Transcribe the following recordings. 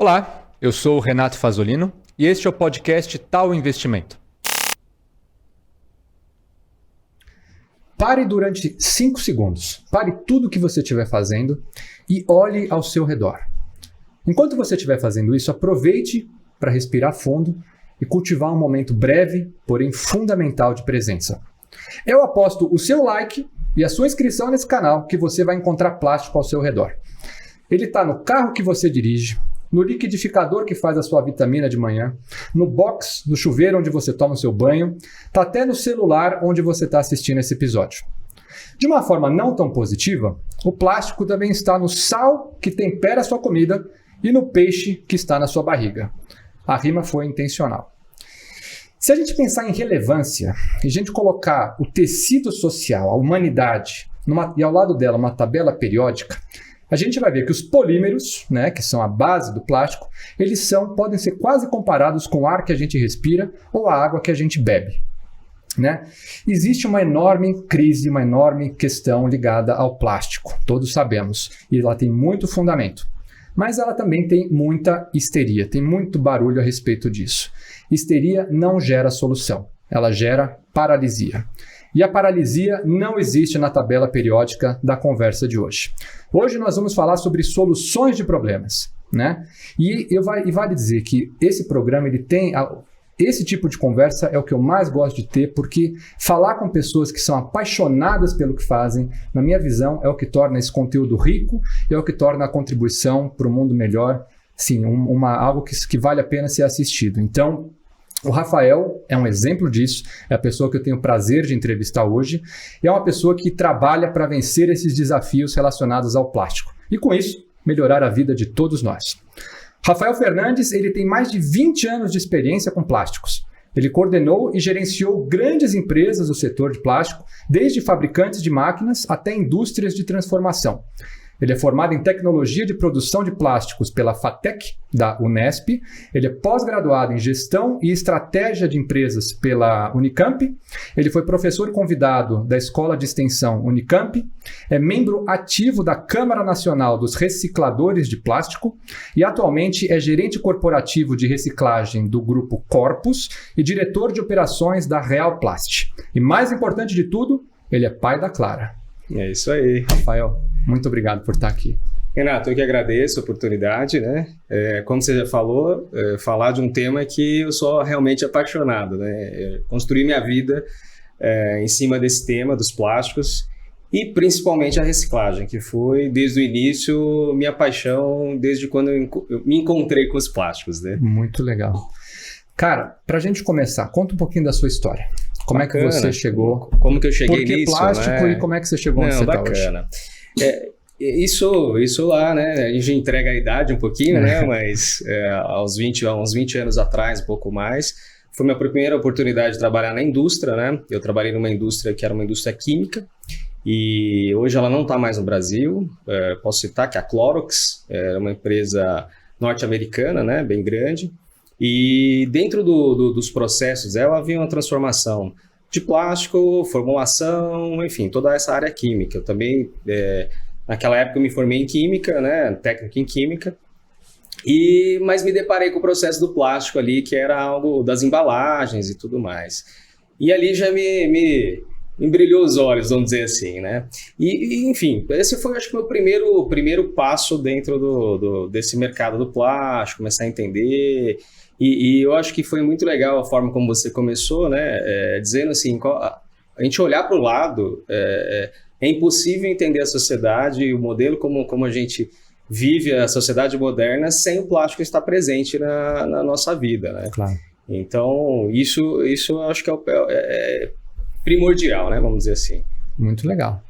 Olá, eu sou o Renato Fazolino e este é o podcast Tal Investimento. Pare durante 5 segundos. Pare tudo o que você estiver fazendo e olhe ao seu redor. Enquanto você estiver fazendo isso, aproveite para respirar fundo e cultivar um momento breve, porém fundamental de presença. Eu aposto o seu like e a sua inscrição nesse canal que você vai encontrar plástico ao seu redor. Ele está no carro que você dirige, no liquidificador que faz a sua vitamina de manhã, no box, no chuveiro onde você toma o seu banho, está até no celular onde você está assistindo esse episódio. De uma forma não tão positiva, o plástico também está no sal que tempera a sua comida e no peixe que está na sua barriga. A rima foi intencional. Se a gente pensar em relevância e a gente colocar o tecido social, a humanidade, e ao lado dela uma tabela periódica, a gente vai ver que os polímeros, que são a base do plástico, podem ser quase comparados com o ar que a gente respira ou a água que a gente bebe. Existe uma enorme crise, uma enorme questão ligada ao plástico, todos sabemos, e ela tem muito fundamento. Mas ela também tem muita histeria, tem muito barulho a respeito disso. Histeria não gera solução, ela gera paralisia. E a paralisia não existe na tabela periódica da conversa de hoje. Hoje nós vamos falar sobre soluções de problemas, E vale dizer que esse programa esse tipo de conversa é o que eu mais gosto de ter, porque falar com pessoas que são apaixonadas pelo que fazem, na minha visão, é o que torna esse conteúdo rico e é o que torna a contribuição para o mundo melhor, sim, algo que vale a pena ser assistido. Então, o Rafael é um exemplo disso, é a pessoa que eu tenho o prazer de entrevistar hoje, e é uma pessoa que trabalha para vencer esses desafios relacionados ao plástico e, com isso, melhorar a vida de todos nós. Rafael Fernandes, ele tem mais de 20 anos de experiência com plásticos. Ele coordenou e gerenciou grandes empresas do setor de plástico, desde fabricantes de máquinas até indústrias de transformação. Ele é formado em tecnologia de produção de plásticos pela FATEC, da Unesp. Ele é pós-graduado em gestão e estratégia de empresas pela Unicamp. Ele foi professor convidado da Escola de Extensão Unicamp. É membro ativo da Câmara Nacional dos Recicladores de Plástico e atualmente é gerente corporativo de reciclagem do grupo Corpus e diretor de operações da Real Plast. E mais importante de tudo, ele é pai da Clara. É isso aí. Rafael, muito obrigado por estar aqui. Renato, eu que agradeço a oportunidade, Como você já falou, falar de um tema que eu sou realmente apaixonado, Construir minha vida em cima desse tema dos plásticos e principalmente a reciclagem, que foi desde o início minha paixão, desde quando eu me encontrei com os plásticos, Muito legal. Cara, pra gente começar, conta um pouquinho da sua história. Como Bacana. É que você chegou? Como que eu cheguei nisso? Por que plástico e como é que você chegou onde você está hoje? Bacana. Isso lá, A gente entrega a idade um pouquinho, Mas há uns 20 anos atrás, um pouco mais, foi minha primeira oportunidade de trabalhar na indústria, Eu trabalhei numa indústria que era uma indústria química e hoje ela não está mais no Brasil. Posso citar que a Clorox é uma empresa norte-americana, Bem grande. E dentro dos processos dela havia uma transformação de plástico, formulação, enfim, toda essa área química. Eu também, naquela época, eu me formei em química, técnico em química, mas me deparei com o processo do plástico ali, que era algo das embalagens e tudo mais. E ali já me brilhou os olhos, vamos dizer assim, E enfim, esse foi, acho que, o meu primeiro passo dentro desse mercado do plástico, começar a entender. E eu acho que foi muito legal a forma como você começou, dizendo assim, a gente olhar para o lado, é impossível entender a sociedade e o modelo como a gente vive a sociedade moderna sem o plástico estar presente na nossa vida, Claro. Então, isso eu acho que é primordial, vamos dizer assim. Muito legal.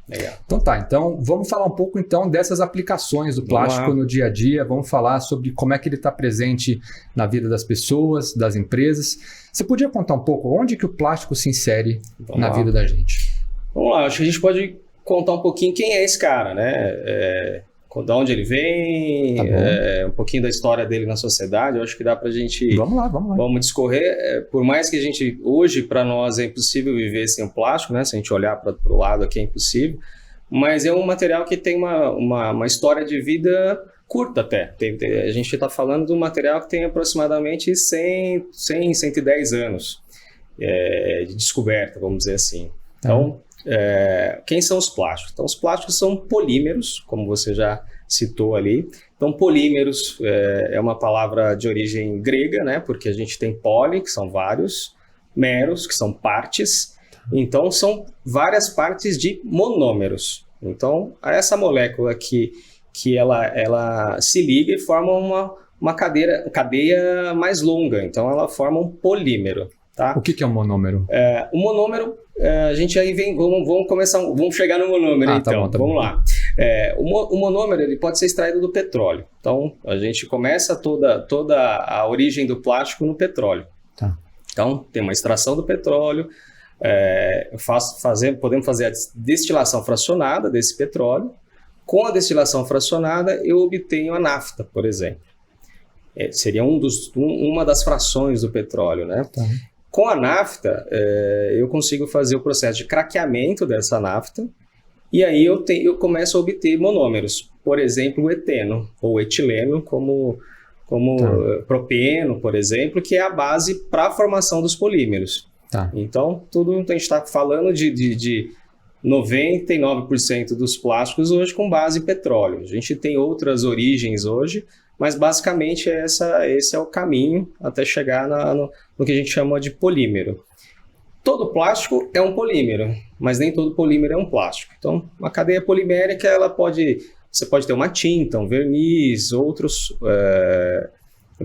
Então vamos falar um pouco dessas aplicações do plástico no dia a dia, vamos falar sobre como é que ele está presente na vida das pessoas, das empresas. Você podia contar um pouco onde que o plástico se insere na vida da gente? Vamos lá, acho que a gente pode contar um pouquinho quem é esse cara, de onde ele vem, um pouquinho da história dele na sociedade. Eu acho que dá pra gente... Vamos lá. Vamos discorrer. Por mais que a gente, hoje, para nós, é impossível viver sem o plástico, Se a gente olhar para o lado aqui, é impossível. Mas é um material que tem uma história de vida curta até. A gente está falando de um material que tem aproximadamente 110 anos de descoberta, vamos dizer assim. Então, quem são os plásticos? Então, os plásticos são polímeros, como você já citou ali. Então, polímeros é uma palavra de origem grega, né? Porque a gente tem poli, que são vários, meros, que são partes. Então, são várias partes de monômeros. Então, essa molécula que ela se liga e forma uma cadeia mais longa. Então, ela forma um polímero. Tá? O que é um monômero? O monômero, a gente aí vamos chegar no monômero, então. Tá bom, tá vamos bom. lá. O monômero ele pode ser extraído do petróleo. Então, a gente começa toda a origem do plástico no petróleo. Tá. Então, tem uma extração do petróleo, podemos fazer a destilação fracionada desse petróleo. Com a destilação fracionada, eu obtenho a nafta, por exemplo. Seria uma das frações do petróleo, né? Tá. Com a nafta, eu consigo fazer o processo de craqueamento dessa nafta e aí eu começo a obter monômeros. Por exemplo, o eteno ou etileno, como propeno, por exemplo, que é a base para a formação dos polímeros. Tá. Então, tudo a gente está falando de 99% dos plásticos hoje com base em petróleo. A gente tem outras origens hoje, mas basicamente esse é o caminho até chegar no que a gente chama de polímero. Todo plástico é um polímero, mas nem todo polímero é um plástico. Então, uma cadeia polimérica, você pode ter uma tinta, um verniz, outros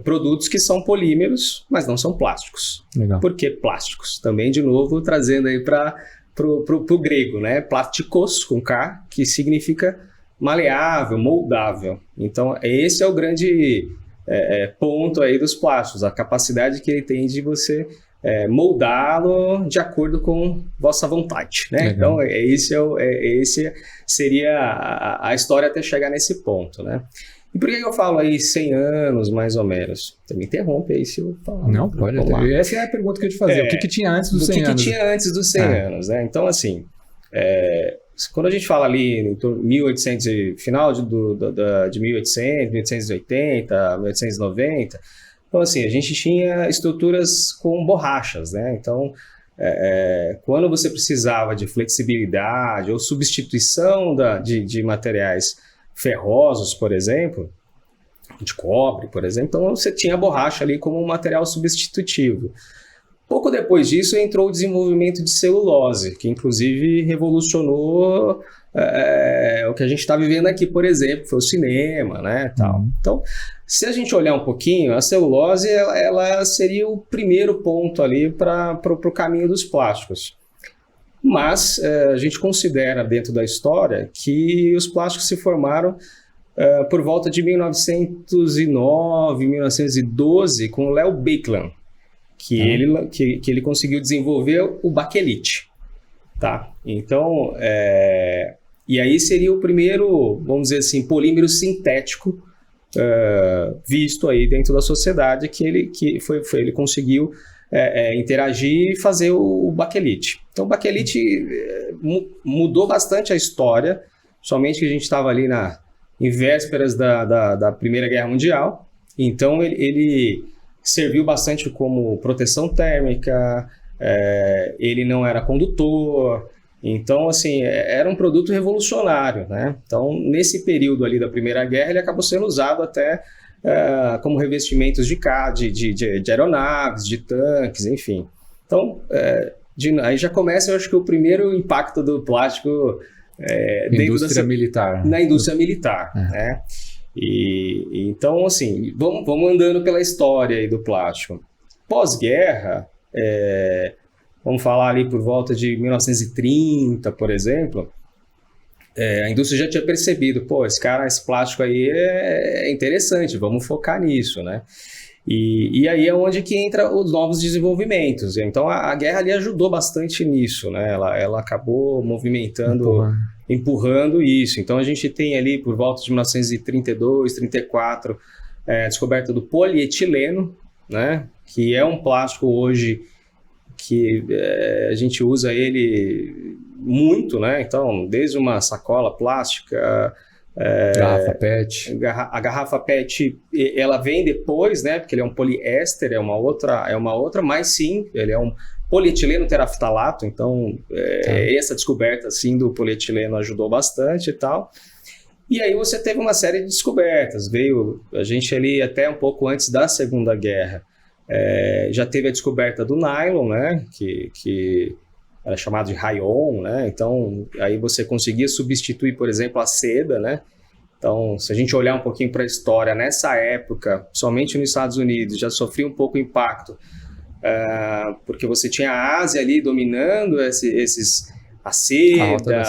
produtos que são polímeros, mas não são plásticos. Legal. Por que plásticos? Também, de novo, trazendo aí para o grego, né? Plásticos, com K, que significa maleável, moldável. Então, esse é o grande ponto aí dos plásticos, a capacidade que ele tem de você moldá-lo de acordo com vossa vontade, né? Legal. Então, esse seria a história até chegar nesse ponto, né? E por que eu falo aí 100 anos, mais ou menos? Você me interrompe aí se eu falar. Não, pode. Essa é a pergunta que eu ia te fazer. O que tinha antes dos 100 anos? O que tinha antes dos 100 anos, né? Então, assim, quando a gente fala ali em 1800, final de 1800, 1880, 1890, então, assim, a gente tinha estruturas com borrachas, né? Então, quando você precisava de flexibilidade ou substituição de materiais ferrosos, por exemplo, de cobre, por exemplo, então você tinha a borracha ali como um material substitutivo. Pouco depois disso entrou o desenvolvimento de celulose, que inclusive revolucionou o que a gente está vivendo aqui, por exemplo, foi o cinema, né, tal. Então, se a gente olhar um pouquinho, a celulose ela seria o primeiro ponto ali para o caminho dos plásticos. Mas a gente considera dentro da história que os plásticos se formaram por volta de 1909, 1912, com o Leo Baekeland, que ele conseguiu desenvolver o baquelite. Tá? Então, e aí seria o primeiro, vamos dizer assim, polímero sintético visto aí dentro da sociedade que ele conseguiu interagir e fazer o baquelite. Então, o baquelite mudou bastante a história, somente que a gente estava ali em vésperas da Primeira Guerra Mundial. Então, ele serviu bastante como proteção térmica, ele não era condutor. Então, assim, era um produto revolucionário, né? Então, nesse período ali da Primeira Guerra, ele acabou sendo usado até como revestimentos de aeronaves, de tanques, enfim. Então, aí já começa, eu acho que o primeiro impacto do plástico na indústria militar, né? Então, assim, vamos andando pela história aí do plástico. Pós-guerra, vamos falar ali por volta de 1930, por exemplo, a indústria já tinha percebido, esse plástico aí é interessante, vamos focar nisso, né? E aí é onde que entra os novos desenvolvimentos. Então a guerra ali ajudou bastante nisso, né? Ela acabou movimentando, empurrando isso. Então a gente tem ali por volta de 1932, 34, a descoberta do polietileno, né? Que é um plástico hoje que a gente usa ele muito, né? Então, desde uma sacola plástica, Garrafa PET. A garrafa PET, ela vem depois, né? Porque ele é um poliéster, é uma outra, mas sim, ele é um polietileno teraftalato, então essa descoberta assim, do polietileno ajudou bastante e tal. E aí você teve uma série de descobertas, a gente ali até um pouco antes da Segunda Guerra, já teve a descoberta do nylon, né? Que era chamado de rayon, né? Então, aí você conseguia substituir, por exemplo, a seda, né? Então, se a gente olhar um pouquinho para a história, nessa época, somente nos Estados Unidos, já sofria um pouco impacto, porque você tinha a Ásia ali dominando a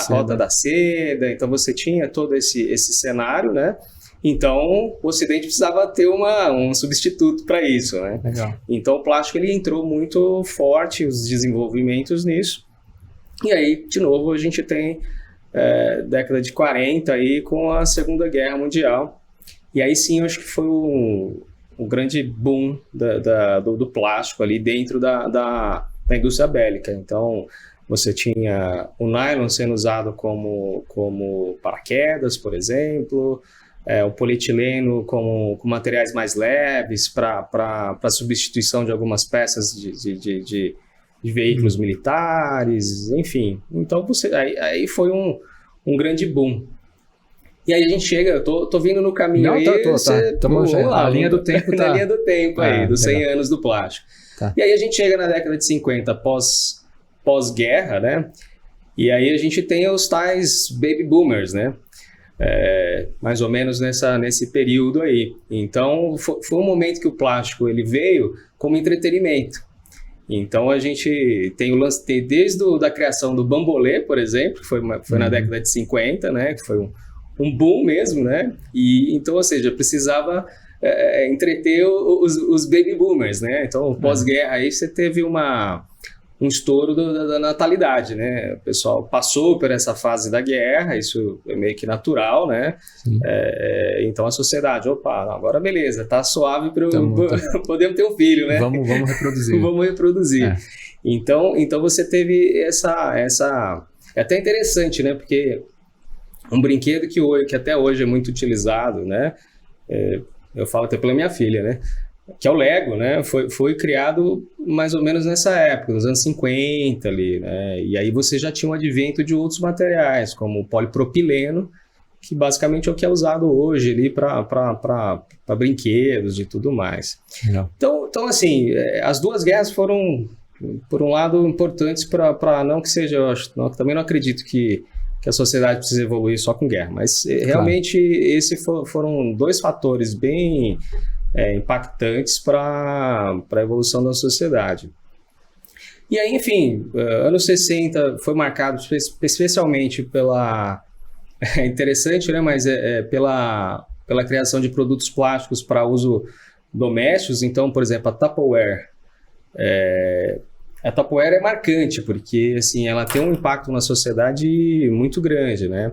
rota da seda, então você tinha todo esse cenário, né? Então, o Ocidente precisava ter um substituto para isso, né? Legal. Então, o plástico ele entrou muito forte, os desenvolvimentos nisso. E aí, de novo, a gente tem década de 40 aí com a Segunda Guerra Mundial. E aí sim, eu acho que foi um grande boom do plástico ali dentro da indústria bélica. Então, você tinha o nylon sendo usado como paraquedas, por exemplo, o polietileno com materiais mais leves para substituição de algumas peças de veículos militares, enfim. Então, aí foi um grande boom. E aí a gente chega, eu tô vindo no caminho. Não, aí. A linha do tempo tá... Na linha do tempo aí, dos 100 anos do plástico. Tá. E aí a gente chega na década de 50, pós-guerra, né? E aí a gente tem os tais baby boomers, né? Mais ou menos nesse período aí. Então, foi um momento que o plástico ele veio como entretenimento. Então, a gente tem o lance desde a criação do bambolê, por exemplo, que foi na década de 50, né? Que foi um boom mesmo, né? E, então, ou seja, precisava entreter os baby boomers, né? Então, pós-guerra aí você teve um estouro da natalidade, né? O pessoal passou por essa fase da guerra, isso é meio que natural, né? Então a sociedade, agora beleza, tá suave para podemos ter um filho, né? Vamos reproduzir. Vamos reproduzir. Então você teve essa... É até interessante, né? Porque um brinquedo que até hoje é muito utilizado, né? Eu falo até pela minha filha, né? Que é o Lego, né? Foi criado mais ou menos nessa época, nos anos 50 ali, né? E aí você já tinha um advento de outros materiais, como o polipropileno, que basicamente é o que é usado hoje ali para brinquedos e tudo mais. Então, assim, as duas guerras foram, por um lado, importantes para não que seja, eu também não acredito que a sociedade precisa evoluir só com guerra, mas realmente esses foram dois fatores bem... impactantes para a evolução da sociedade. E aí, enfim, anos 60 foi marcado especialmente pela... É interessante, né? Mas pela criação de produtos plásticos para uso domésticos. Então, por exemplo, a Tupperware. A Tupperware é marcante, porque assim, ela tem um impacto na sociedade muito grande, né?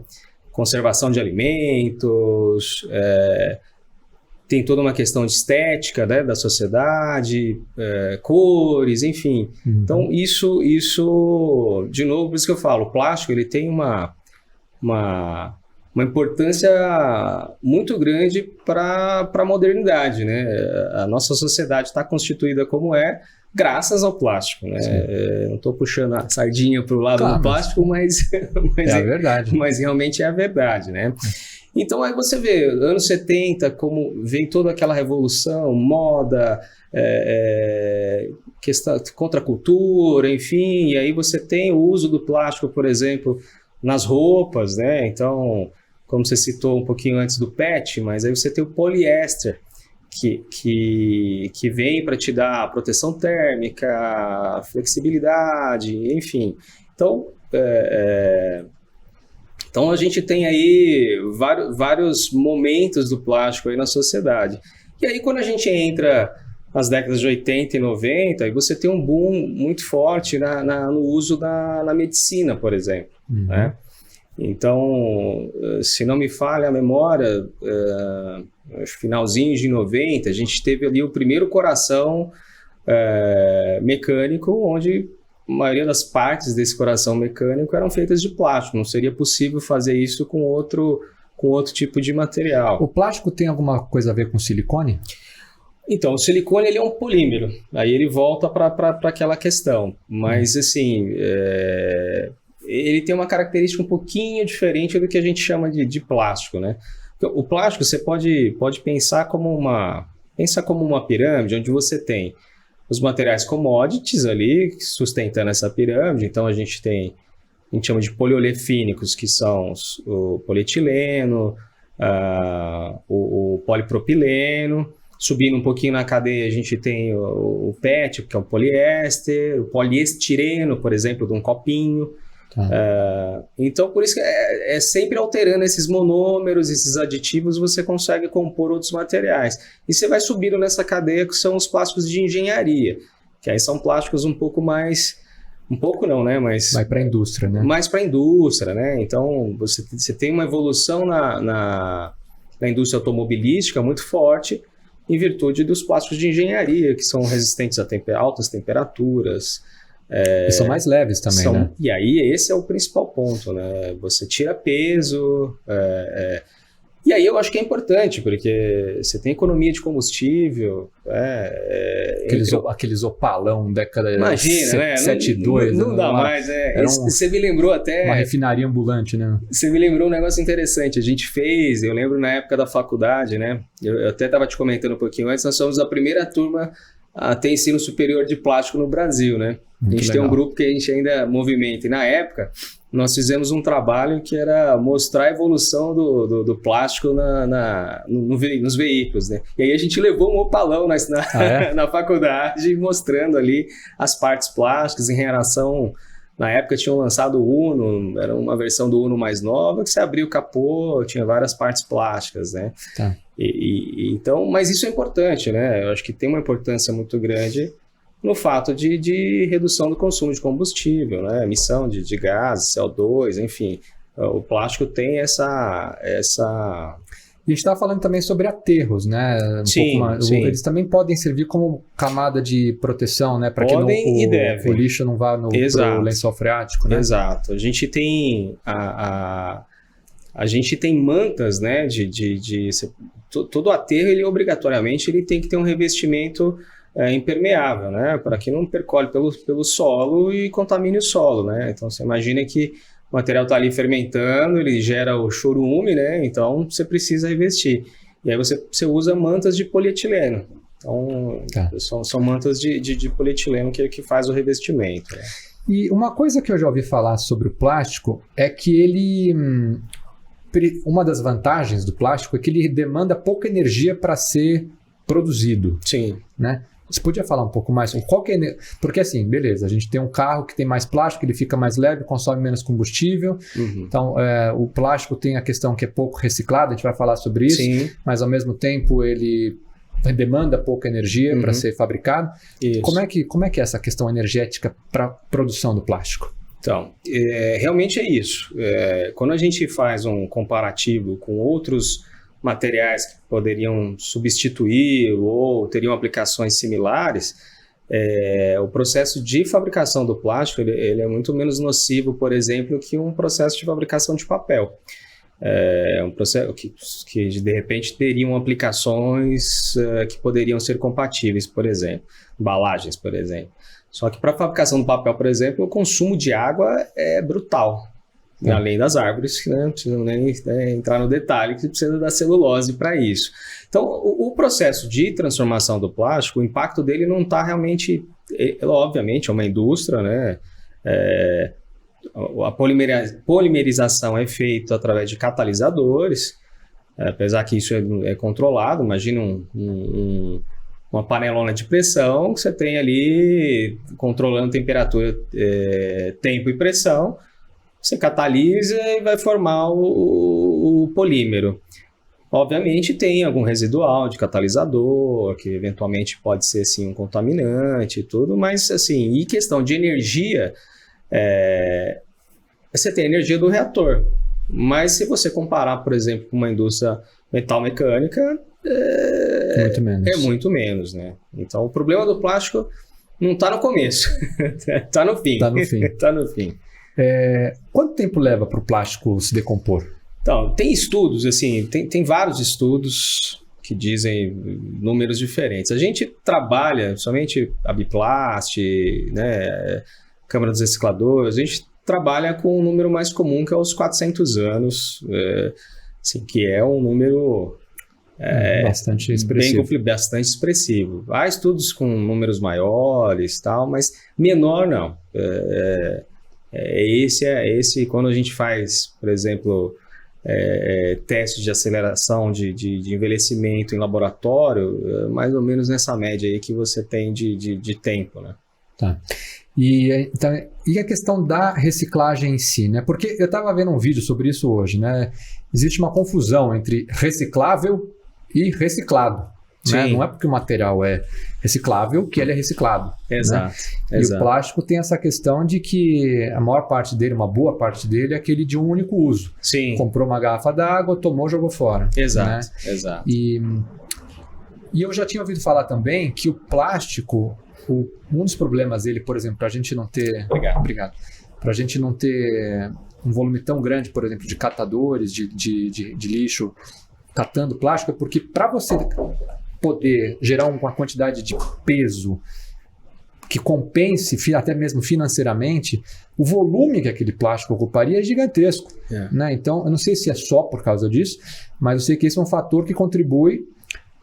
Conservação de alimentos... tem toda uma questão de estética, né, da sociedade, cores, enfim. Então, isso, de novo, por isso que eu falo, o plástico ele tem uma importância muito grande para a modernidade, né? A nossa sociedade está constituída como graças ao plástico, né? Não estou puxando a sardinha para o lado do plástico, mas é a verdade. Mas realmente é a verdade, né? Então, aí você vê, anos 70, como vem toda aquela revolução, moda, questão, contracultura, enfim, e aí você tem o uso do plástico, por exemplo, nas roupas, né? Então, como você citou um pouquinho antes do PET, mas aí você tem o poliéster, que vem para te dar proteção térmica, flexibilidade, enfim. Então, a gente tem aí vários momentos do plástico aí na sociedade. E aí, quando a gente entra nas décadas de 80 e 90, aí você tem um boom muito forte no uso na medicina, por exemplo. Né? Então, se não me falha a memória, finalzinho de 90, a gente teve ali o primeiro coração mecânico, onde... a maioria das partes desse coração mecânico eram feitas de plástico. Não seria possível fazer isso com outro com outro tipo de material. O plástico tem alguma coisa a ver com silicone? Então, o silicone ele é um polímero, aí ele volta para aquela questão, mas assim, ele tem uma característica um pouquinho diferente do que a gente chama de plástico, né? O plástico você pode pensar como uma pirâmide, onde você tem os materiais commodities ali, sustentando essa pirâmide. Então a gente chama de poliolefínicos, que são o polietileno, o polipropileno. Subindo um pouquinho na cadeia, a gente tem o PET, que é o poliéster, o poliestireno, por exemplo, de um copinho. Então, por isso que é sempre alterando esses monômeros, esses aditivos, você consegue compor outros materiais. E você vai subindo nessa cadeia, que são os plásticos de engenharia, que aí são plásticos um pouco mais... Um pouco não, né? Mas vai para a indústria, né? Mais para a indústria, né? Então, você tem uma evolução na indústria automobilística muito forte, em virtude dos plásticos de engenharia, que são resistentes a altas temperaturas. E são mais leves também, né? E aí esse é o principal ponto, né? Você tira peso, e aí eu acho que é importante, porque você tem economia de combustível. Aqueles opalão, década imagina, 72. Não dá mais. Você me lembrou até... Uma refinaria ambulante, né? Você me lembrou um negócio interessante. A gente fez, eu lembro na época da faculdade, né? Eu até estava te comentando um pouquinho antes, nós somos a primeira turma a ter ensino superior de plástico no Brasil, né? A gente tem um grupo que a gente ainda movimenta. E na época, nós fizemos um trabalho que era mostrar a evolução do plástico nos veículos, né? E aí a gente levou um opalão na faculdade, mostrando ali as partes plásticas em relação... Na época tinham lançado o Uno, era uma versão do Uno mais nova, que você abria o capô, tinha várias partes plásticas, né? Então, mas isso é importante, né? Eu acho que tem uma importância muito grande no fato de redução do consumo de combustível, né? Emissão de gases, CO2, enfim. O plástico tem essa... E a gente estava falando também sobre aterros, né? Sim. Eles também podem servir como camada de proteção, né? Para que o lixo não vá pro lençol freático, né? Exato. A gente tem a gente tem mantas, né? Todo aterro, ele obrigatoriamente tem que ter um revestimento impermeável, né? Para que não percole pelo solo e contamine o solo, né? Então você imagina que o material está ali fermentando, ele gera o chorume, né? Então você precisa revestir. E aí você usa mantas de polietileno. Então são mantas de polietileno que faz o revestimento. Né? E uma coisa que eu já ouvi falar sobre o plástico é que ele... Uma das vantagens do plástico é que ele demanda pouca energia para ser produzido. Sim. Né? Você podia falar um pouco mais? Porque assim, beleza, a gente tem um carro que tem mais plástico, ele fica mais leve, consome menos combustível. Uhum. Então, o plástico tem a questão que é pouco reciclado, a gente vai falar sobre isso. Sim. Mas ao mesmo tempo ele demanda pouca energia para ser fabricado. Isso. Como é que é essa questão energética para a produção do plástico? Então, realmente é isso. Quando a gente faz um comparativo com outros materiais que poderiam substituir ou teriam aplicações similares, o processo de fabricação do plástico ele é muito menos nocivo, por exemplo, que um processo de fabricação de papel. É um processo que de repente teriam aplicações que poderiam ser compatíveis, por exemplo, embalagens, por exemplo. Só que para a fabricação do papel, por exemplo, o consumo de água é brutal. Além das árvores, né? Não precisa nem entrar no detalhe, que precisa da celulose para isso. Então, o processo de transformação do plástico, o impacto dele não está realmente... obviamente, é uma indústria, né? A polimerização é feita através de catalisadores, apesar que isso é controlado. Imagina uma panelona de pressão que você tem ali controlando temperatura, tempo e pressão. Você catalisa e vai formar o polímero. Obviamente tem algum residual de catalisador, que eventualmente pode ser sim, um contaminante e tudo, mas assim, em questão de energia, você tem a energia do reator. Mas se você comparar, por exemplo, com uma indústria metal-mecânica, é muito menos, né? Então o problema do plástico não está no começo, está no fim. Está no fim. Tá no fim. Quanto tempo leva para o plástico se decompor? Então, tem estudos, assim, tem vários estudos que dizem números diferentes. A gente trabalha somente a Biplast, né, Câmara dos Recicladores, a gente trabalha com um número mais comum, que é os 400 anos, assim, que é um número bastante expressivo. Bastante expressivo. Há estudos com números maiores, tal, mas menor não. Esse, quando a gente faz, por exemplo, testes de aceleração de envelhecimento em laboratório, mais ou menos nessa média aí que você tem de tempo, né? Tá. E a questão da reciclagem em si, né? Porque eu estava vendo um vídeo sobre isso hoje, né? Existe uma confusão entre reciclável e reciclado. Né? Não é porque o material é reciclável que ele é reciclado. Exato. Né? Exato. E o plástico tem essa questão de que a maior parte dele, uma boa parte dele, é aquele de um único uso. Sim. Comprou uma garrafa d'água, tomou, jogou fora. Exato, né? exato. E eu já tinha ouvido falar também que o plástico, um dos problemas dele, por exemplo, para a gente não ter... Obrigado. Para a gente não ter um volume tão grande, por exemplo, de catadores de lixo catando plástico, é porque para você poder gerar uma quantidade de peso que compense até mesmo financeiramente, o volume que aquele plástico ocuparia é gigantesco. Né? Então, eu não sei se é só por causa disso, mas eu sei que esse é um fator que contribui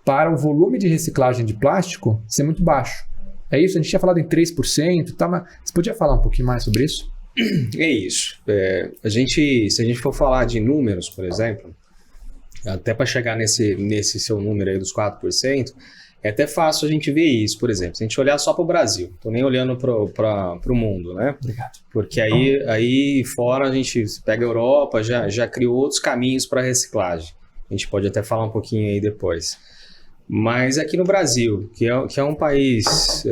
para o volume de reciclagem de plástico ser muito baixo. É isso? A gente tinha falado em 3%, tá? Mas você podia falar um pouquinho mais sobre isso? É isso. Se a gente for falar de números, por exemplo, até para chegar nesse seu número aí dos 4%, é até fácil a gente ver isso, por exemplo. Se a gente olhar só para o Brasil, estou nem olhando para o mundo, né? Obrigado. Porque aí fora a gente pega a Europa, já criou outros caminhos para reciclagem. A gente pode até falar um pouquinho aí depois. Mas aqui no Brasil, que é um país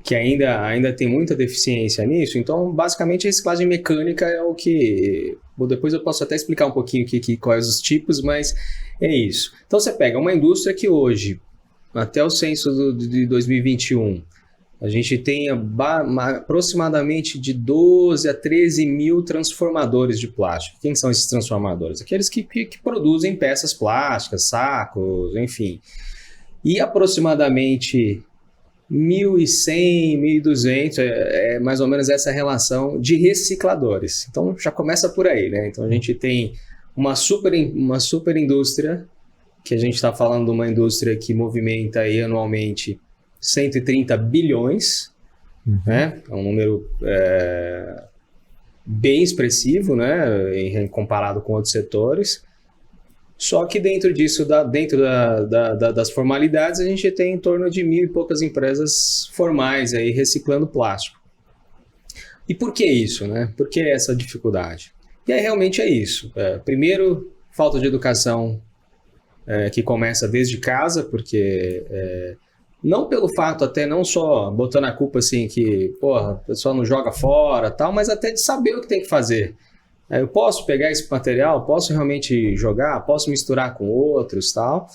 que ainda tem muita deficiência nisso, então basicamente a reciclagem mecânica é o que... Depois eu posso até explicar um pouquinho quais os tipos, mas é isso. Então você pega uma indústria que hoje, até o censo de 2021, a gente tem aproximadamente de 12 a 13 mil transformadores de plástico. Quem são esses transformadores? Aqueles que produzem peças plásticas, sacos, enfim. E aproximadamente 1.100, 1.200, é mais ou menos essa relação de recicladores. Então já começa por aí, né? Então a gente tem uma super indústria, que a gente está falando de uma indústria que movimenta aí anualmente 130 bilhões, né? É um número bem expressivo, né? Comparado com outros setores. Só que dentro disso, dentro das formalidades, a gente tem em torno de 1.000 e poucas empresas formais aí reciclando plástico. E por que isso, né? Por que essa dificuldade? E aí realmente é isso. Primeiro, falta de educação que começa desde casa, porque não pelo fato, até não só botando a culpa assim que, porra, o pessoal não joga fora, tal, mas até de saber o que tem que fazer. Eu posso pegar esse material, posso realmente jogar, posso misturar com outros, tal.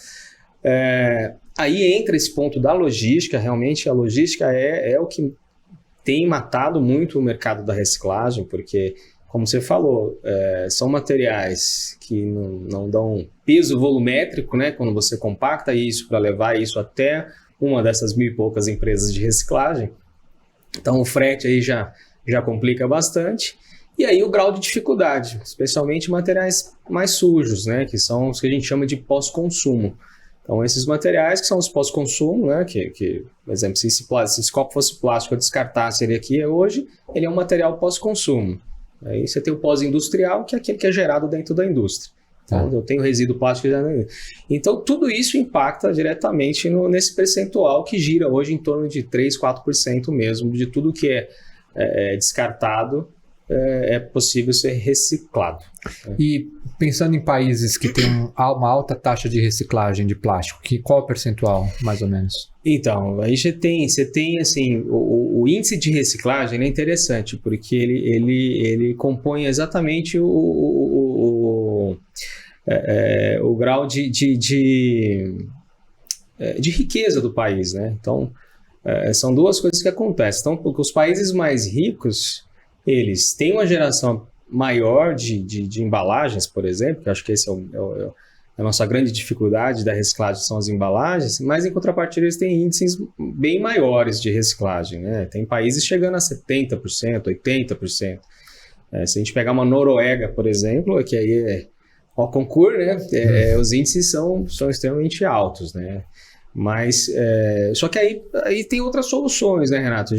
Aí entra esse ponto da logística, realmente a logística é o que tem matado muito o mercado da reciclagem, porque, como você falou, são materiais que não dão peso volumétrico, né, quando você compacta isso para levar isso até uma dessas 1.000 e poucas empresas de reciclagem. Então o frete aí já complica bastante. E aí o grau de dificuldade, especialmente materiais mais sujos, né, que são os que a gente chama de pós-consumo. Então esses materiais que são os pós-consumo, né, que por exemplo, se esse copo fosse plástico, eu descartasse ele aqui hoje, ele é um material pós-consumo. Aí você tem o pós-industrial, que é aquele que é gerado dentro da indústria. Então eu tenho resíduo plástico já. Então tudo isso impacta diretamente nesse percentual que gira hoje em torno de 3, 4% mesmo de tudo que é descartado. É possível ser reciclado. E pensando em países que têm uma alta taxa de reciclagem de plástico, qual é o percentual, mais ou menos? Então, aí você tem assim, o índice de reciclagem é interessante, porque ele compõe exatamente o grau de riqueza do país, né? Então, são duas coisas que acontecem. Então, porque os países mais ricos, eles têm uma geração maior de embalagens, por exemplo, que eu acho que esse a nossa grande dificuldade da reciclagem são as embalagens, mas em contrapartida eles têm índices bem maiores de reciclagem, né? Tem países chegando a 70%, 80%. Se a gente pegar uma Noruega, por exemplo, que aí é ao concurso, né? Os índices são extremamente altos, né? Mas, só que aí tem outras soluções, né, Renato?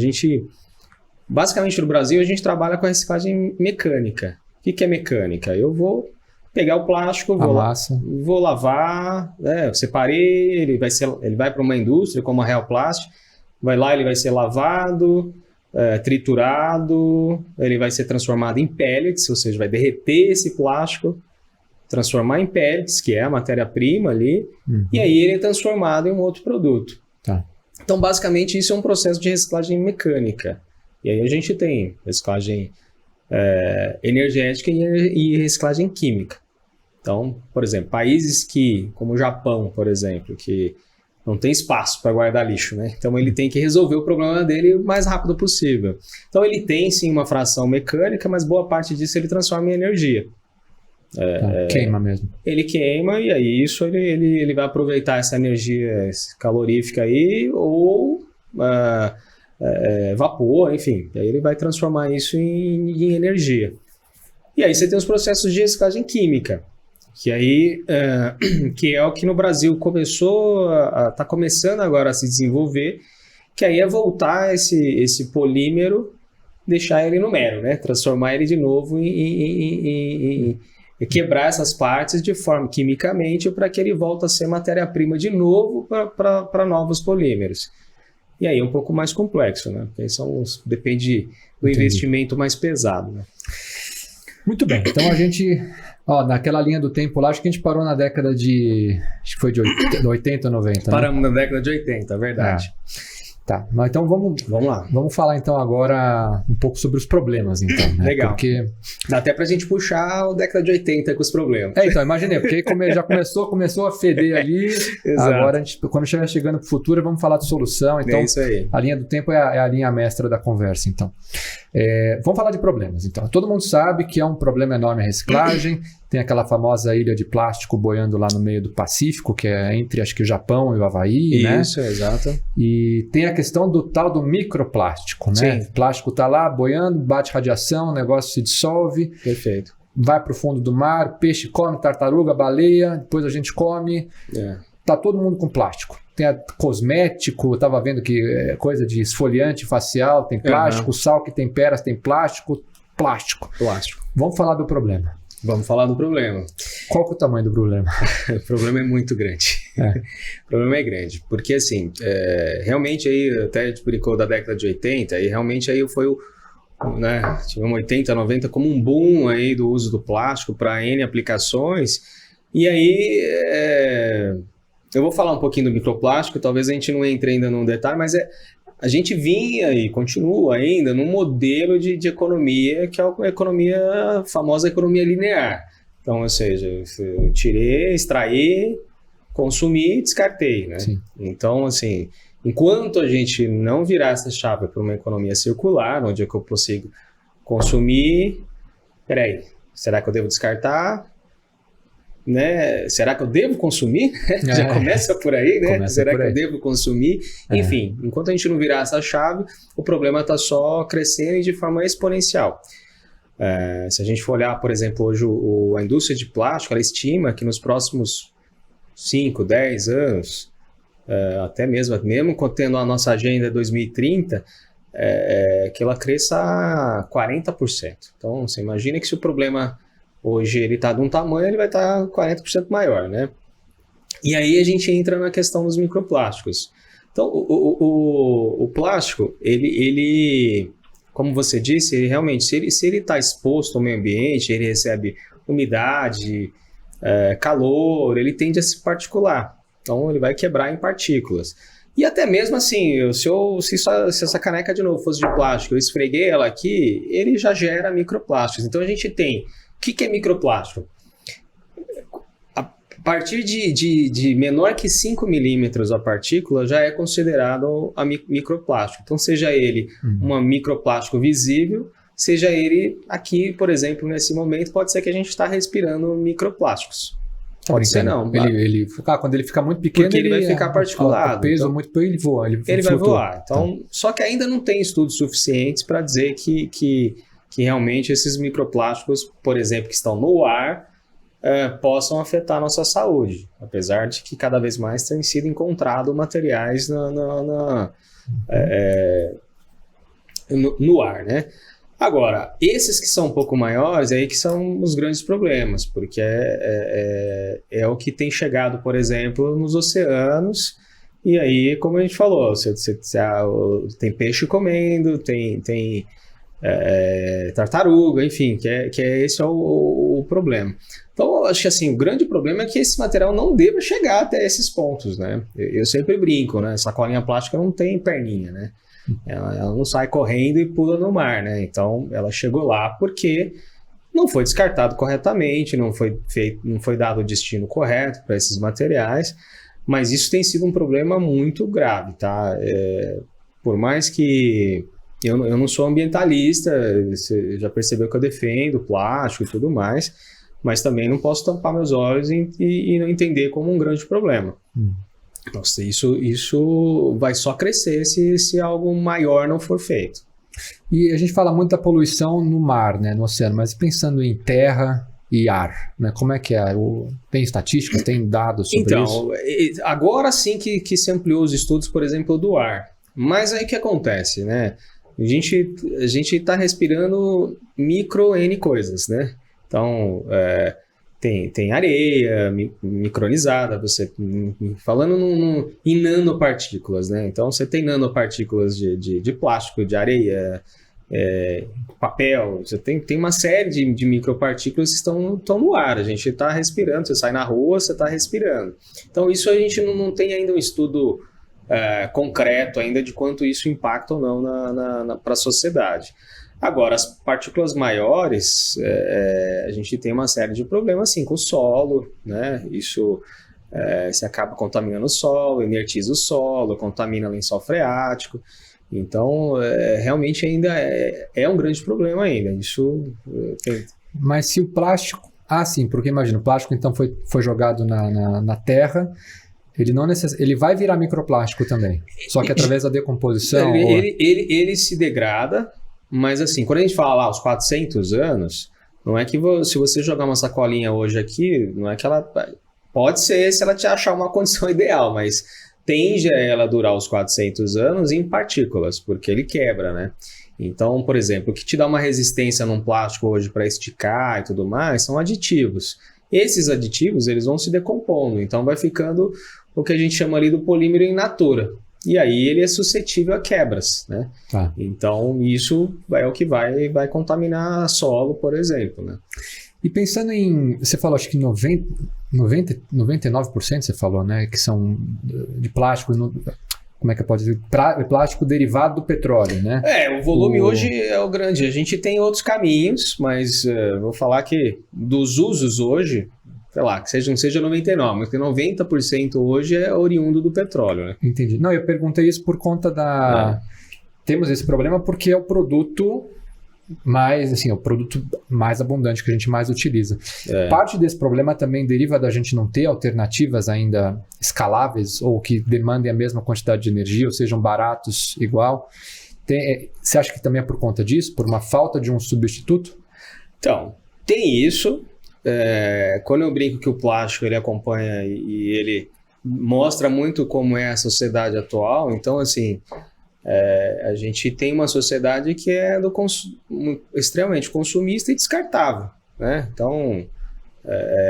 Basicamente no Brasil, a gente trabalha com a reciclagem mecânica. O que é mecânica? Eu vou pegar o plástico, vou lavar, eu separei, ele vai para uma indústria como a Real Plast, vai lá, ele vai ser lavado, triturado, ele vai ser transformado em pellets, ou seja, vai derreter esse plástico, transformar em pellets, que é a matéria-prima ali, e aí ele é transformado em um outro produto. Tá. Então, basicamente, isso é um processo de reciclagem mecânica. E aí a gente tem reciclagem energética e reciclagem química. Então, por exemplo, países como o Japão, por exemplo, que não tem espaço para guardar lixo, né? Então ele tem que resolver o problema dele o mais rápido possível. Então ele tem sim uma fração mecânica, mas boa parte disso ele transforma em energia. Queima mesmo. Ele queima e aí isso ele vai aproveitar essa energia calorífica aí ou vapor, enfim. Aí ele vai transformar isso em energia. E aí você tem os processos de reciclagem química, que aí que é o que no Brasil está começando agora a se desenvolver, que aí é voltar esse polímero, deixar ele no mero, né? Transformar ele de novo e quebrar essas partes de forma quimicamente para que ele volte a ser matéria-prima de novo para novos polímeros. E aí é um pouco mais complexo, né? Porque depende do investimento mais pesado, né? Muito bem, então a gente, naquela linha do tempo lá, acho que a gente parou na década acho que foi de 80 ou 90, Paramos na década de 80, é verdade. Tá, mas então vamos lá. Vamos falar então agora um pouco sobre os problemas, então. Né? Legal. Porque dá até pra gente puxar a década de 80 com os problemas. Então, imaginei, porque já começou a feder ali. Exato. Agora, quando estiver chegando pro futuro, vamos falar de solução. Então, isso aí. A linha do tempo é a linha mestra da conversa, então. Vamos falar de problemas, então. Todo mundo sabe que é um problema enorme a reciclagem. Tem aquela famosa ilha de plástico boiando lá no meio do Pacífico, que é entre, acho que o Japão e o Havaí, né? Isso, exato. E tem a questão do tal do microplástico, né? Sim. O plástico tá lá boiando, bate radiação, o negócio se dissolve. Perfeito. Vai para o fundo do mar, peixe come, tartaruga, baleia, depois a gente come. Tá todo mundo com plástico. Tem cosmético, estava vendo que coisa de esfoliante facial, tem plástico, sal que temperas tem plástico. Vamos falar do problema. Vamos falar do problema. Qual que é o tamanho do problema? O problema é muito grande. O problema é grande, porque assim, realmente aí, até a gente brincou da década de 80, e realmente aí foi tivemos 80, 90 como um boom aí do uso do plástico para N aplicações, e aí eu vou falar um pouquinho do microplástico, talvez a gente não entre ainda num detalhe, mas a gente vinha e continua ainda num modelo de economia que é a famosa economia linear. Então, ou seja, eu tirei, extraí, consumi e descartei, né? Sim. Então, assim, enquanto a gente não virar essa chave para uma economia circular, onde é que eu consigo consumir, será que eu devo descartar? Né? Será que eu devo consumir? Já começa por aí, né? Será que eu devo consumir? Enfim, enquanto a gente não virar essa chave, o problema está só crescendo e de forma exponencial. Se a gente for olhar, por exemplo, hoje a indústria de plástico, ela estima que nos próximos 5, 10 anos, até mesmo tendo a nossa agenda 2030, que ela cresça 40%. Então, você imagina que se o problema hoje ele está de um tamanho, ele vai estar 40% maior, né? E aí a gente entra na questão dos microplásticos. Então, o plástico, ele, como você disse, ele realmente, se ele está exposto ao meio ambiente, ele recebe umidade, calor, ele tende a se particular. Então, ele vai quebrar em partículas. E até mesmo assim, se essa caneca de novo fosse de plástico, eu esfreguei ela aqui, ele já gera microplásticos. Então, a gente tem... O que é microplástico? A partir de menor que 5 milímetros a partícula já é considerado microplástico. Então, seja ele um microplástico visível seja ele aqui, por exemplo, nesse momento, pode ser que a gente está respirando microplásticos. Pode ser não. Quando ele fica muito pequeno, porque ele vai ficar particulado. O peso muito, ele voa. Ele vai voar. Então, só que ainda não tem estudos suficientes para dizer que realmente esses microplásticos, por exemplo, que estão no ar, possam afetar a nossa saúde. Apesar de que cada vez mais tem sido encontrado materiais no ar, né? Agora, esses que são um pouco maiores, aí que são os grandes problemas, porque é o que tem chegado, por exemplo, nos oceanos, e aí, como a gente falou, tem peixe comendo, tem tartaruga, enfim, esse é o problema. Então, eu acho que assim, o grande problema é que esse material não deva chegar até esses pontos, né? Eu sempre brinco, né? Sacolinha plástica não tem perninha, né? Ela não sai correndo e pula no mar, né? Então, ela chegou lá porque não foi descartado corretamente, não foi dado o destino correto para esses materiais, mas isso tem sido um problema muito grave, tá? Por mais que eu não sou ambientalista, você já percebeu que eu defendo plástico e tudo mais, mas também não posso tampar meus olhos e não entender como um grande problema. Nossa, isso vai só crescer se algo maior não for feito. E a gente fala muito da poluição no mar, né, no oceano, mas pensando em terra e ar, né, como é que é? Tem estatísticas, tem dados sobre isso? Então, agora sim que se ampliou os estudos, por exemplo, do ar. Mas aí o que acontece, né? A gente está respirando N coisas, né? Então, tem areia micronizada, você falando em nanopartículas, né? Então, você tem nanopartículas de plástico, de areia, papel, você tem uma série de micropartículas que estão no ar, a gente está respirando, você sai na rua, você está respirando. Então, isso a gente não tem ainda um estudo concreto ainda de quanto isso impacta ou não para a sociedade. Agora, as partículas maiores, a gente tem uma série de problemas, sim, com o solo, né? Isso se acaba contaminando o solo, inertiza o solo, contamina o lençol freático. Então, realmente ainda é um grande problema ainda. Isso Mas se o plástico... sim, porque imagina, o plástico então foi jogado na terra... Ele vai virar microplástico também, só que através da decomposição... Ele se degrada, mas assim, quando a gente fala lá, os 400 anos, não é que se você jogar uma sacolinha hoje aqui, não é que ela... Pode ser se ela te achar uma condição ideal, mas tende a ela durar os 400 anos em partículas, porque ele quebra, né? Então, por exemplo, o que te dá uma resistência num plástico hoje para esticar e tudo mais, são aditivos. Esses aditivos, eles vão se decompondo, então vai ficando o que a gente chama ali do polímero in natura. E aí ele é suscetível a quebras, né? Então isso é o que vai contaminar solo, por exemplo, né? E pensando você falou, acho que 99% você falou, né? Que são de plástico, como é que pode dizer? Plástico derivado do petróleo, né? O volume hoje é o grande. A gente tem outros caminhos, mas vou falar que dos usos hoje, sei lá, que não seja 99%, mas que 90% hoje é oriundo do petróleo, né? Entendi. Não, eu perguntei isso por conta Temos esse problema porque é o produto mais abundante que a gente mais utiliza. Parte desse problema também deriva da gente não ter alternativas ainda escaláveis ou que demandem a mesma quantidade de energia ou sejam baratos igual. Você acha que também é por conta disso? Por uma falta de um substituto? Então, tem isso. Quando eu brinco que o plástico ele acompanha e ele mostra muito como é a sociedade atual, então assim, a gente tem uma sociedade que é extremamente consumista e descartável, né? Então,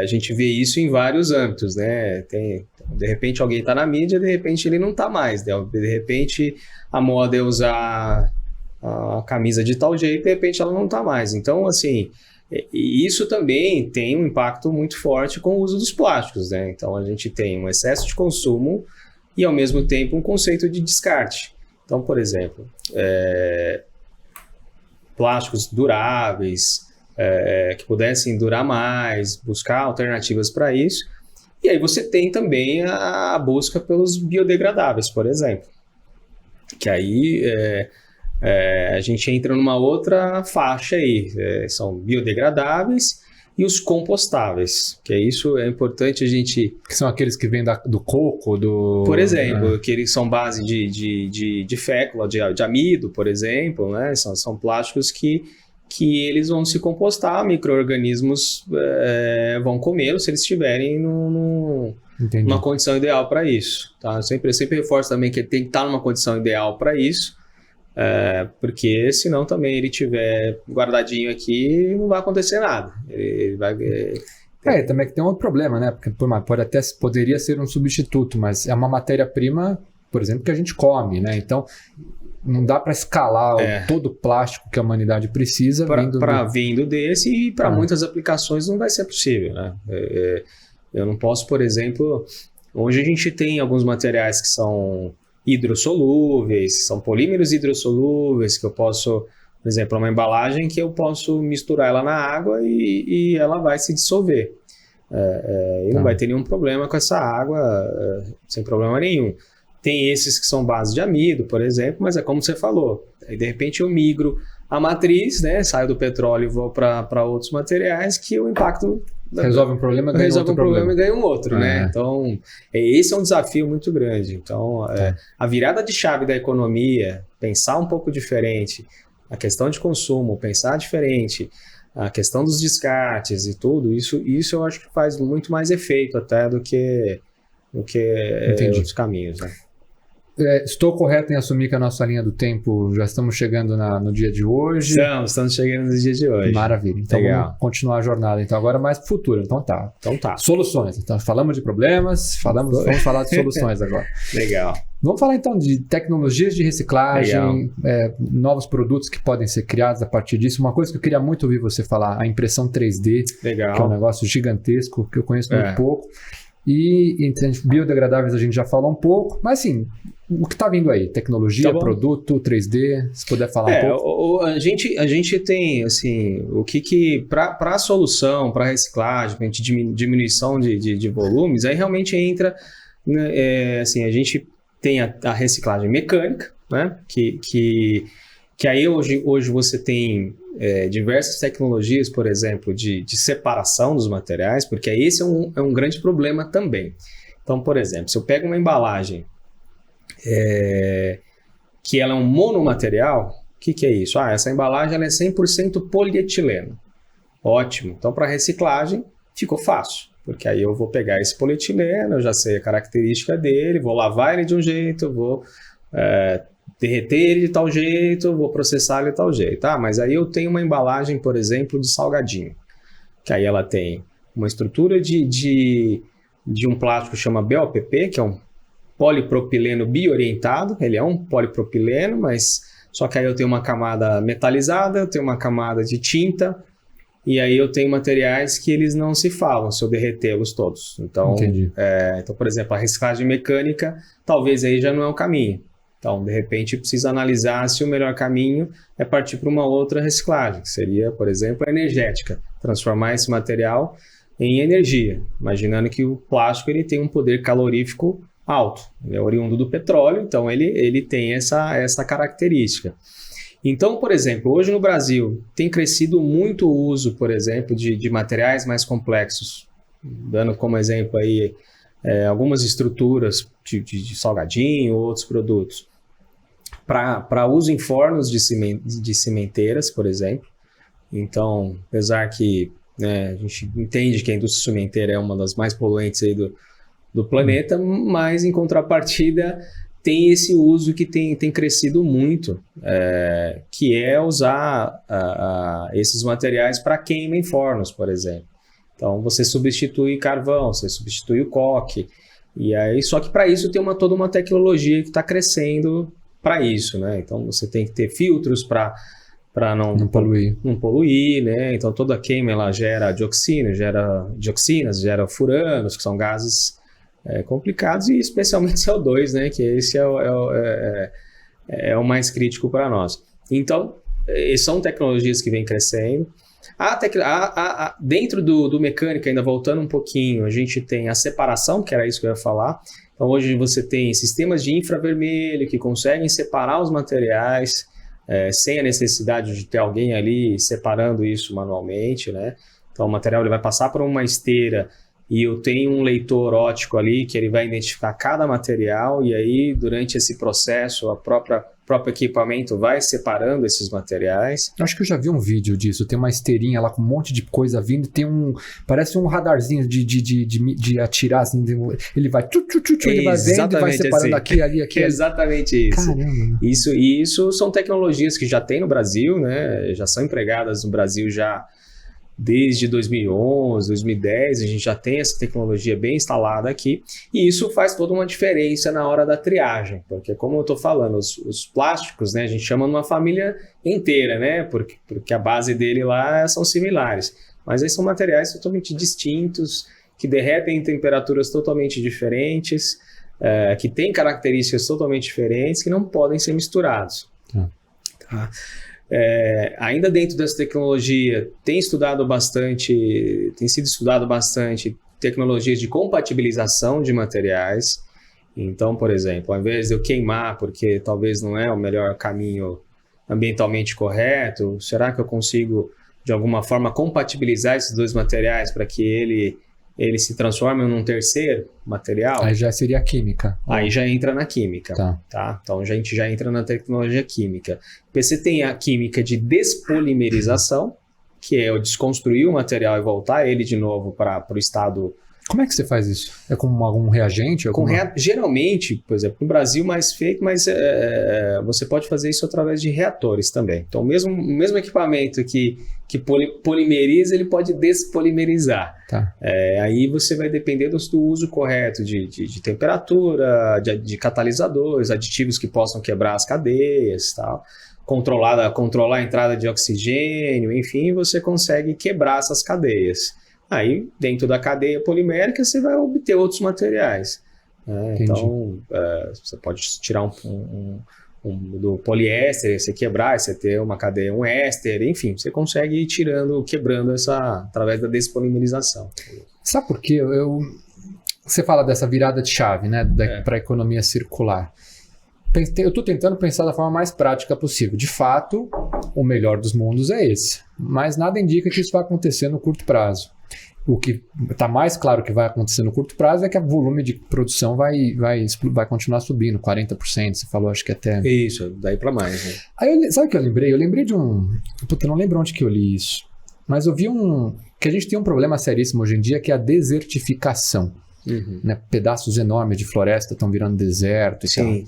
a gente vê isso em vários âmbitos, né? De repente alguém está na mídia, de repente ele não está mais, de repente a moda é usar a camisa de tal jeito, de repente ela não está mais. Então, assim, isso também tem um impacto muito forte com o uso dos plásticos, né? Então, a gente tem um excesso de consumo e, ao mesmo tempo, um conceito de descarte. Então, por exemplo, plásticos duráveis, que pudessem durar mais, buscar alternativas para isso. E aí você tem também a busca pelos biodegradáveis, por exemplo. Que aí a gente entra numa outra faixa aí, são biodegradáveis e os compostáveis, que isso é importante a gente... Que são aqueles que vêm do coco, do... Por exemplo, que eles são base de fécula, de amido, por exemplo, né? São plásticos que eles vão se compostar, micro-organismos vão comê-los se eles estiverem numa condição ideal para isso. Tá? Eu sempre reforço também que ele tem que estar numa condição ideal para isso, porque senão também ele estiver guardadinho aqui, não vai acontecer nada. Ele vai... também que tem um outro problema, né? Porque poderia ser um substituto, mas é uma matéria-prima, por exemplo, que a gente come, né? Então, não dá para escalar todo o plástico que a humanidade precisa vindo desse, e para muitas aplicações não vai ser possível, né? Eu não posso, por exemplo... Hoje a gente tem alguns materiais que são hidrossolúveis, são polímeros hidrossolúveis, que eu posso, por exemplo, uma embalagem que eu posso misturar ela na água e ela vai se dissolver. E não vai ter nenhum problema com essa água, sem problema nenhum. Tem esses que são base de amido, por exemplo, mas é como você falou. Aí, de repente, eu migro a matriz, né? Saio do petróleo e vou para outros materiais que o impacto... Resolve um problema, ganha resolve outro um problema e problema. ganha um outro, né? Então, esse é um desafio muito grande. Então, a virada de chave da economia, pensar um pouco diferente, a questão de consumo, pensar diferente, a questão dos descartes e tudo, isso eu acho que faz muito mais efeito até do que outros caminhos, né? Estou correto em assumir que a nossa linha do tempo já estamos chegando no dia de hoje? Estamos chegando no dia de hoje. Maravilha. Então vamos continuar a jornada. Então agora mais pro futuro. Então tá. Soluções. Então falamos de problemas, vamos falar de soluções agora. Legal. Vamos falar então de tecnologias de reciclagem, novos produtos que podem ser criados a partir disso. Uma coisa que eu queria muito ouvir você falar, a impressão 3D, Legal. Que é um negócio gigantesco que eu conheço muito pouco. E biodegradáveis a gente já falou um pouco, mas assim, o que está vindo aí? Tecnologia, produto, 3D, se puder falar um pouco. A gente tem, assim, o que para a solução, para reciclagem, para diminuição de volumes, aí realmente entra, né, assim, a gente tem a reciclagem mecânica, né, que aí hoje você tem diversas tecnologias, por exemplo, de separação dos materiais, porque esse é um grande problema também. Então, por exemplo, se eu pego uma embalagem que ela é um monomaterial, o que é isso? Essa embalagem ela é 100% polietileno. Ótimo. Então, para reciclagem, ficou fácil, porque aí eu vou pegar esse polietileno, eu já sei a característica dele, vou lavar ele de um jeito, vou... derreter ele de tal jeito, vou processar ele de tal jeito. Mas aí eu tenho uma embalagem, por exemplo, de salgadinho, que aí ela tem uma estrutura de um plástico que chama BOPP, que é um polipropileno biorientado. Ele é um polipropileno, mas só que aí eu tenho uma camada metalizada, eu tenho uma camada de tinta, e aí eu tenho materiais que eles não se falam se eu derretê-los todos. Então, por exemplo, a reciclagem mecânica, talvez aí já não é o caminho. Então, de repente, precisa analisar se o melhor caminho é partir para uma outra reciclagem, que seria, por exemplo, a energética. Transformar esse material em energia, imaginando que o plástico ele tem um poder calorífico alto. Ele é oriundo do petróleo, então ele tem essa característica. Então, por exemplo, hoje no Brasil tem crescido muito o uso, por exemplo, de materiais mais complexos. Dando como exemplo aí algumas estruturas de salgadinho ou outros produtos. Para uso em fornos de cimenteiras, por exemplo. Então, apesar que a gente entende que a indústria cimenteira é uma das mais poluentes aí do planeta, mas em contrapartida tem esse uso que tem crescido muito, que é usar esses materiais para queima em fornos, por exemplo. Então, você substitui carvão, você substitui o coque, e aí, só que para isso tem toda uma tecnologia que está crescendo para isso, né? Então, você tem que ter filtros para não poluir, né? Então, toda queima ela gera dioxinas, gera furanos, que são gases complicados, e especialmente CO2, né? Que esse é o mais crítico para nós. Então, são tecnologias que vêm crescendo. Dentro do mecânica, ainda voltando um pouquinho, a gente tem a separação, que era isso que eu ia falar. Então, hoje você tem sistemas de infravermelho que conseguem separar os materiais sem a necessidade de ter alguém ali separando isso manualmente, né? Então o material ele vai passar por uma esteira e eu tenho um leitor óptico ali que ele vai identificar cada material e aí durante esse processo o próprio equipamento vai separando esses materiais. Acho que eu já vi um vídeo disso, tem uma esteirinha lá com um monte de coisa vindo, tem parece um radarzinho de atirar, assim, ele vai ele vai vendo e vai separando assim. aqui. Exatamente isso. Caramba. Isso são tecnologias que já tem no Brasil, né? Já são empregadas no Brasil já desde 2011, 2010, a gente já tem essa tecnologia bem instalada aqui, e isso faz toda uma diferença na hora da triagem, porque como eu estou falando, os plásticos, né, a gente chama numa família inteira, né, porque a base dele lá são similares, mas aí são materiais totalmente distintos, que derretem em temperaturas totalmente diferentes, que têm características totalmente diferentes, que não podem ser misturados. Tá? Ainda dentro dessa tecnologia tem sido estudado bastante tecnologias de compatibilização de materiais. Então, por exemplo, ao invés de eu queimar porque talvez não é o melhor caminho ambientalmente correto, será que eu consigo de alguma forma compatibilizar esses dois materiais para que ele se transforme num terceiro material? Aí já seria a química. Aí já entra na química. Tá? Então a gente já entra na tecnologia química. Você tem a química de despolimerização, que é eu desconstruir o material e voltar ele de novo para o estado. Como é que você faz isso? É com algum reagente? Geralmente, por exemplo, no Brasil mais feito, mas você pode fazer isso através de reatores também. Então, o mesmo equipamento que polimeriza, ele pode despolimerizar. Tá. Aí você vai depender do uso correto de temperatura, de catalisadores, aditivos que possam quebrar as cadeias, tal. Controlar a entrada de oxigênio, enfim, você consegue quebrar essas cadeias. Aí, dentro da cadeia polimérica, você vai obter outros materiais. Então, você pode tirar do poliéster, você quebrar, você ter uma cadeia, um éster, enfim, você consegue ir quebrando através da despolimerização. Sabe por quê? Você fala dessa virada de chave, né, para a economia circular. Eu estou tentando pensar da forma mais prática possível. De fato, o melhor dos mundos é esse. Mas nada indica que isso vai acontecer no curto prazo. O que está mais claro que vai acontecer no curto prazo é que o volume de produção vai continuar subindo, 40%. Você falou, acho que até... Isso, daí para mais. Né? Aí sabe o que eu lembrei? Eu lembrei de um... Puta, não lembro onde que eu li isso. Mas eu vi que a gente tem um problema seríssimo hoje em dia, que é a desertificação. Uhum. Né? Pedaços enormes de floresta estão virando deserto e tal. Aí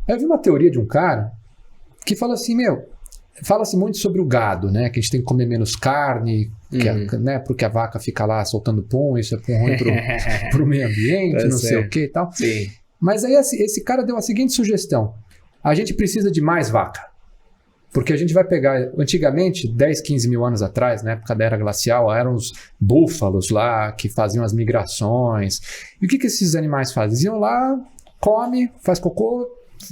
eu vi uma teoria de um cara que fala assim, fala-se muito sobre o gado, né? Que a gente tem que comer menos carne, né? Porque a vaca fica lá soltando pum, isso é ruim pro meio ambiente, não sei o que e tal. Sim. Mas aí esse cara deu a seguinte sugestão: a gente precisa de mais vaca. Porque a gente vai pegar, antigamente, 10, 15 mil anos atrás, na época da era glacial, eram os búfalos lá que faziam as migrações. E o que esses animais fazem? Iam lá, come, faz cocô,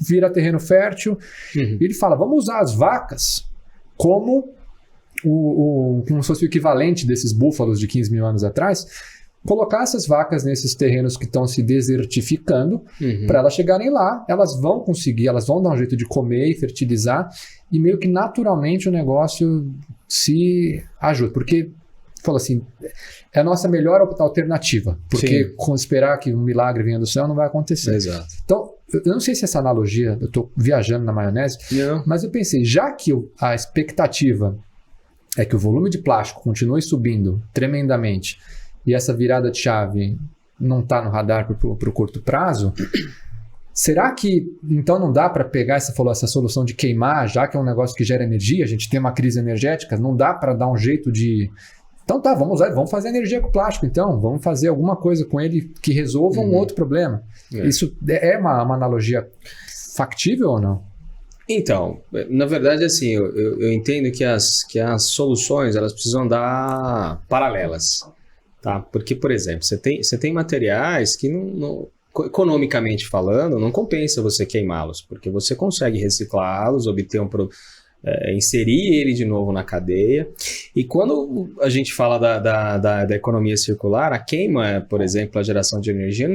vira terreno fértil. E ele fala, vamos usar as vacas como se fosse o equivalente desses búfalos de 15 mil anos atrás, colocar essas vacas nesses terrenos que estão se desertificando, para elas chegarem lá, elas vão conseguir, elas vão dar um jeito de comer e fertilizar, e meio que naturalmente o negócio se ajuda, porque falou assim, é a nossa melhor alternativa, porque esperar que um milagre venha do céu não vai acontecer. Exato. Então, eu não sei se essa analogia, eu estou viajando na maionese, mas eu pensei, já que a expectativa é que o volume de plástico continue subindo tremendamente e essa virada de chave não está no radar para o curto prazo, será que então não dá para pegar essa solução de queimar, já que é um negócio que gera energia, a gente tem uma crise energética, não dá para dar um jeito de... Então tá, vamos fazer energia com plástico então, vamos fazer alguma coisa com ele que resolva um outro problema. Isso é uma analogia factível ou não? Então, na verdade, assim, eu entendo que as soluções elas precisam andar paralelas, tá? Porque, por exemplo, você tem materiais que, economicamente falando, não compensa você queimá-los, porque você consegue reciclá-los, inserir ele de novo na cadeia. E quando a gente fala da economia circular, a queima, por exemplo, a geração de energia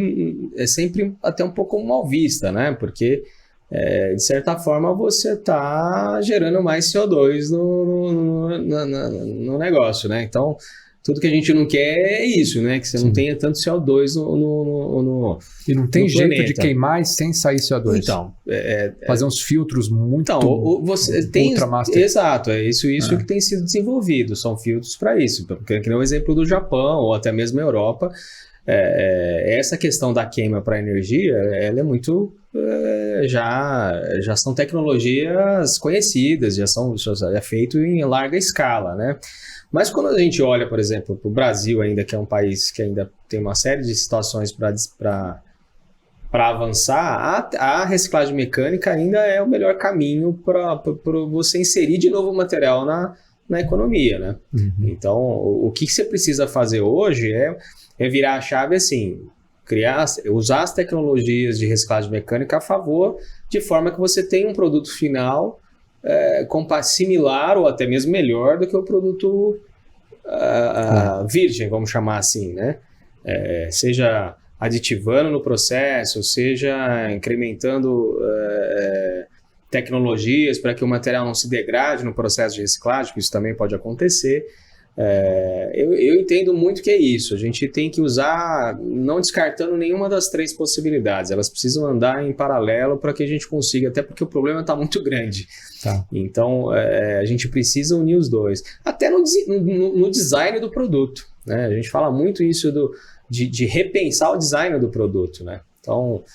é sempre até um pouco mal vista, né? Porque de certa forma você está gerando mais CO2 no negócio, né? Então, tudo que a gente não quer é isso, né? Que você não tenha tanto CO2 E não tem no jeito planeta. de queimar sem sair CO2. Então, fazer uns filtros muito você tem ultramaster. Exato, é isso que tem sido desenvolvido, são filtros para isso, que nem o exemplo do Japão ou até mesmo a Europa. Essa questão da queima para energia, ela é muito já são tecnologias conhecidas, já é feito em larga escala, né? Mas quando a gente olha, por exemplo, para o Brasil ainda, que é um país que ainda tem uma série de situações para avançar, a reciclagem mecânica ainda é o melhor caminho para você inserir de novo o material na economia, né? Então, o que você precisa fazer hoje é virar a chave assim, usar as tecnologias de reciclagem mecânica a favor, de forma que você tenha um produto final similar ou até mesmo melhor do que o produto virgem, vamos chamar assim, né? Seja aditivando no processo, seja incrementando tecnologias para que o material não se degrade no processo de reciclagem, que isso também pode acontecer. Eu entendo muito que é isso. A gente tem que usar, não descartando nenhuma das três possibilidades. Elas precisam andar em paralelo para que a gente consiga, até porque o problema está muito grande. Tá. Então, a gente precisa unir os dois. Até no design do produto, né? A gente fala muito isso de repensar o design do produto, né? Então,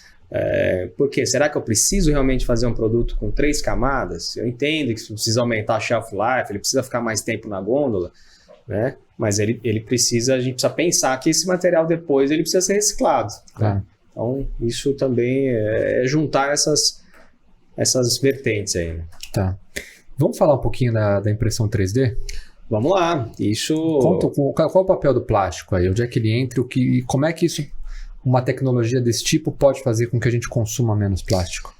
por quê? Será que eu preciso realmente fazer um produto com 3 camadas? Eu entendo que você precisa aumentar a shelf life, ele precisa ficar mais tempo na gôndola, né? Mas a gente precisa pensar que esse material depois ele precisa ser reciclado. Né? Então, isso também é juntar essas vertentes aí. Né? Tá. Vamos falar um pouquinho da impressão 3D? Vamos lá. Isso... Qual é o papel do plástico aí? Onde é que ele entra? Como é que uma tecnologia desse tipo pode fazer com que a gente consuma menos plástico?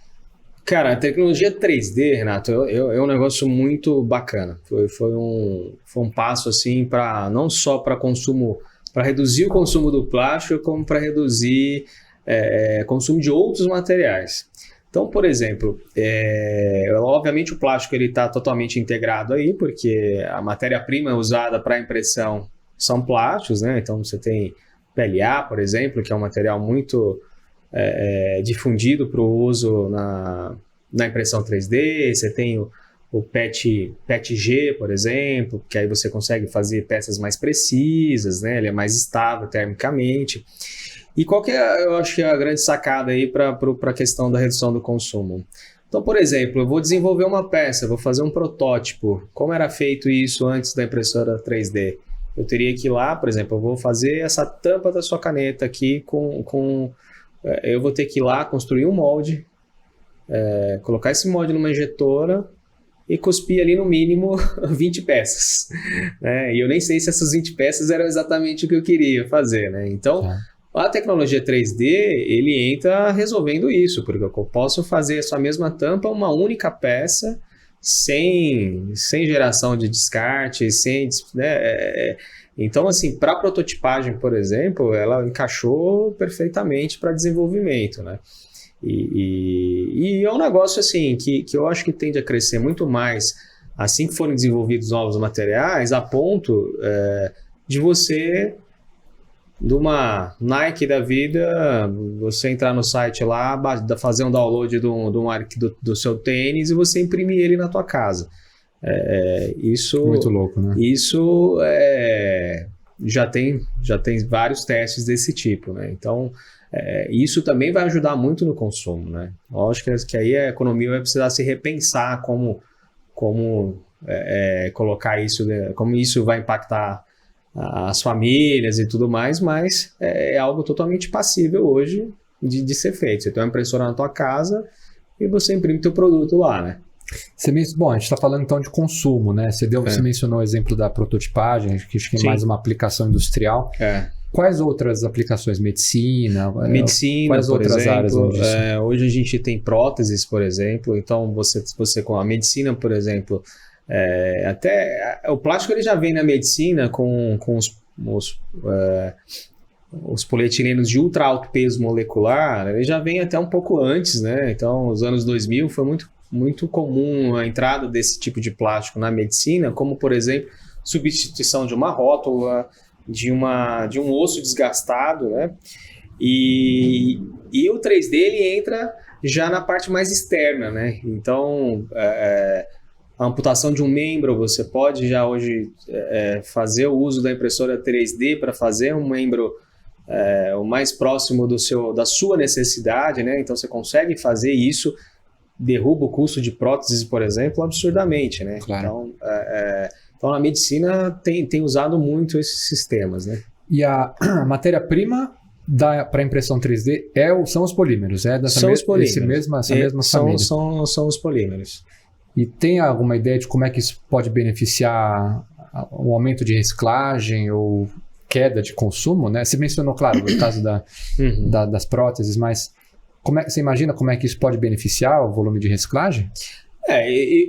Cara, a tecnologia 3D, Renato, é um negócio muito bacana. Foi um passo assim não só para consumo, para reduzir o consumo do plástico, como para reduzir consumo de outros materiais. Então, por exemplo, obviamente o plástico está totalmente integrado aí, porque a matéria-prima usada para impressão são plásticos, né? Então você tem PLA, por exemplo, que é um material muito difundido para o uso na impressão 3D. Você tem o PETG, por exemplo, que aí você consegue fazer peças mais precisas, né? Ele é mais estável termicamente. E qual que eu acho que é a grande sacada aí para a questão da redução do consumo? Então, por exemplo, eu vou desenvolver uma peça, vou fazer um protótipo. Como era feito isso antes da impressora 3D? Eu teria que ir lá, por exemplo, eu vou fazer essa tampa da sua caneta aqui eu vou ter que ir lá construir um molde, colocar esse molde numa injetora e cuspir ali no mínimo 20 peças. Né? E eu nem sei se essas 20 peças eram exatamente o que eu queria fazer. Né? Então, a tecnologia 3D, ele entra resolvendo isso, porque eu posso fazer essa mesma tampa, uma única peça, sem geração de descarte, né? Então, assim, para prototipagem, por exemplo, ela encaixou perfeitamente para desenvolvimento, né? E é um negócio assim que eu acho que tende a crescer muito mais assim que forem desenvolvidos novos materiais, a ponto de você, de uma Nike da vida, você entrar no site lá, fazer um download do seu tênis e você imprimir ele na tua casa. Isso muito louco, né? Isso já tem vários testes desse tipo, né? Então, isso também vai ajudar muito no consumo, né? Lógico que aí a economia vai precisar se repensar como colocar isso, né? Como isso vai impactar as famílias e tudo mais, mas é algo totalmente passível hoje de ser feito. Você tem uma impressora na tua casa e você imprime teu produto lá, né? Bom, a gente está falando então de consumo, né? Você mencionou o exemplo da prototipagem, que acho que é mais uma aplicação industrial. Quais outras aplicações? Medicina, quais por outras exemplo, áreas? Hoje a gente tem próteses, por exemplo. Então, você com a medicina, por exemplo, até o plástico ele já vem na medicina com os polietilenos de ultra alto peso molecular, ele já vem até um pouco antes, né? Então, nos anos 2000 foi muito comum a entrada desse tipo de plástico na medicina, como, por exemplo, substituição de uma rótula, de um osso desgastado, né? E o 3D ele entra já na parte mais externa, né? Então, a amputação de um membro, você pode já hoje fazer o uso da impressora 3D para fazer um membro o mais próximo da sua necessidade, né? Então, você consegue fazer isso, derruba o custo de próteses, por exemplo, absurdamente, né? Claro. Então, a medicina tem usado muito esses sistemas, né? E a matéria-prima para impressão 3D são os polímeros, são os polímeros. Essa mesma família. São os polímeros. E tem alguma ideia de como é que isso pode beneficiar o aumento de reciclagem ou queda de consumo, né? Você mencionou, claro, no caso das próteses, mas você imagina como é que isso pode beneficiar o volume de reciclagem?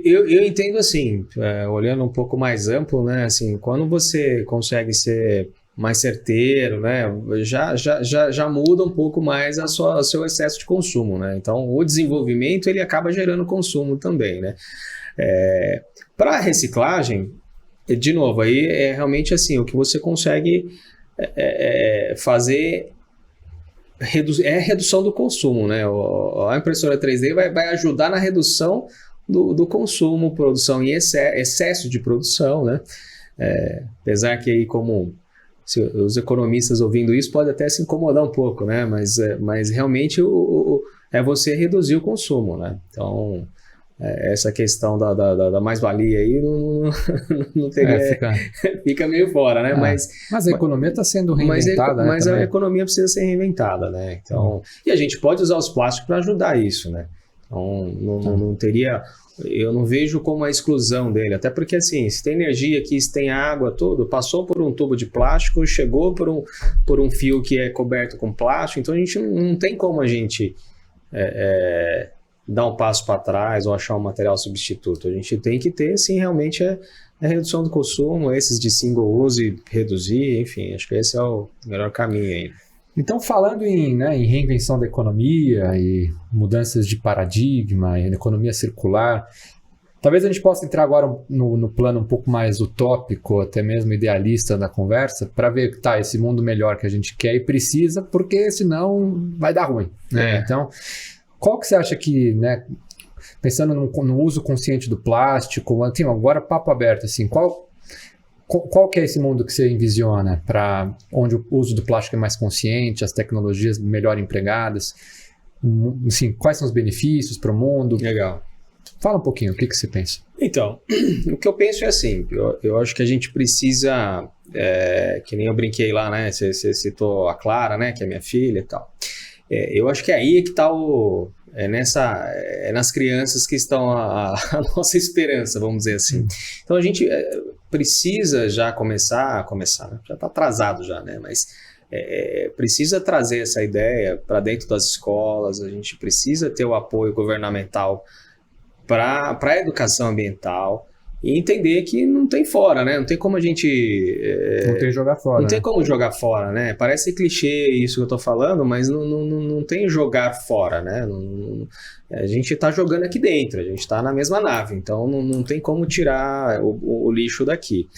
Eu entendo assim, olhando um pouco mais amplo, né? Assim, quando você consegue ser mais certeiro, né? Já muda um pouco mais o seu excesso de consumo, né? Então, o desenvolvimento ele acaba gerando consumo também, né? Para reciclagem, de novo, aí é realmente assim, o que você consegue fazer é a redução do consumo, né? A impressora 3D vai ajudar na redução do consumo, produção em excesso de produção, né? Apesar que aí como se os economistas ouvindo isso pode até se incomodar um pouco, né? Mas realmente é você reduzir o consumo, né? Então, essa questão da mais-valia aí não teria... Fica meio fora, né? Mas a economia está sendo reinventada, né? Mas a economia precisa ser reinventada, né? Então, e a gente pode usar os plásticos para ajudar isso, né? Então, não teria... Eu não vejo como a exclusão dele, até porque assim, se tem energia aqui, se tem água, tudo, passou por um tubo de plástico, chegou por um fio que é coberto com plástico, então a gente não tem como a gente dar um passo para trás ou achar um material substituto. A gente tem que ter, sim, realmente a redução do consumo, esses de single use, reduzir, enfim, acho que esse é o melhor caminho aí. Então, falando em reinvenção da economia e mudanças de paradigma, e economia circular, talvez a gente possa entrar agora no plano um pouco mais utópico, até mesmo idealista da conversa, para ver esse mundo melhor que a gente quer e precisa, porque senão vai dar ruim, né? Então, qual que você acha que, né, pensando no uso consciente do plástico, assim, agora papo aberto, assim, qual que é esse mundo que você envisiona para onde o uso do plástico é mais consciente, as tecnologias melhor empregadas? Assim, quais são os benefícios para o mundo? Legal. Fala um pouquinho, o que você pensa? Então, o que eu penso é assim, eu acho que a gente precisa, que nem eu brinquei lá, né? Você citou a Clara, né? Que é minha filha e tal. Eu acho que aí é que está nas crianças que estão a nossa esperança, vamos dizer assim. Então a gente precisa já começar, né? Já está atrasado já, né? Mas precisa trazer essa ideia para dentro das escolas, a gente precisa ter o apoio governamental para a educação ambiental e entender que não tem fora, né? Não tem como a gente... não tem jogar fora. Não tem como jogar fora, né? Parece clichê isso que eu tô falando, mas não tem jogar fora, né? A gente tá jogando aqui dentro, a gente tá na mesma nave, então não tem como tirar o lixo daqui.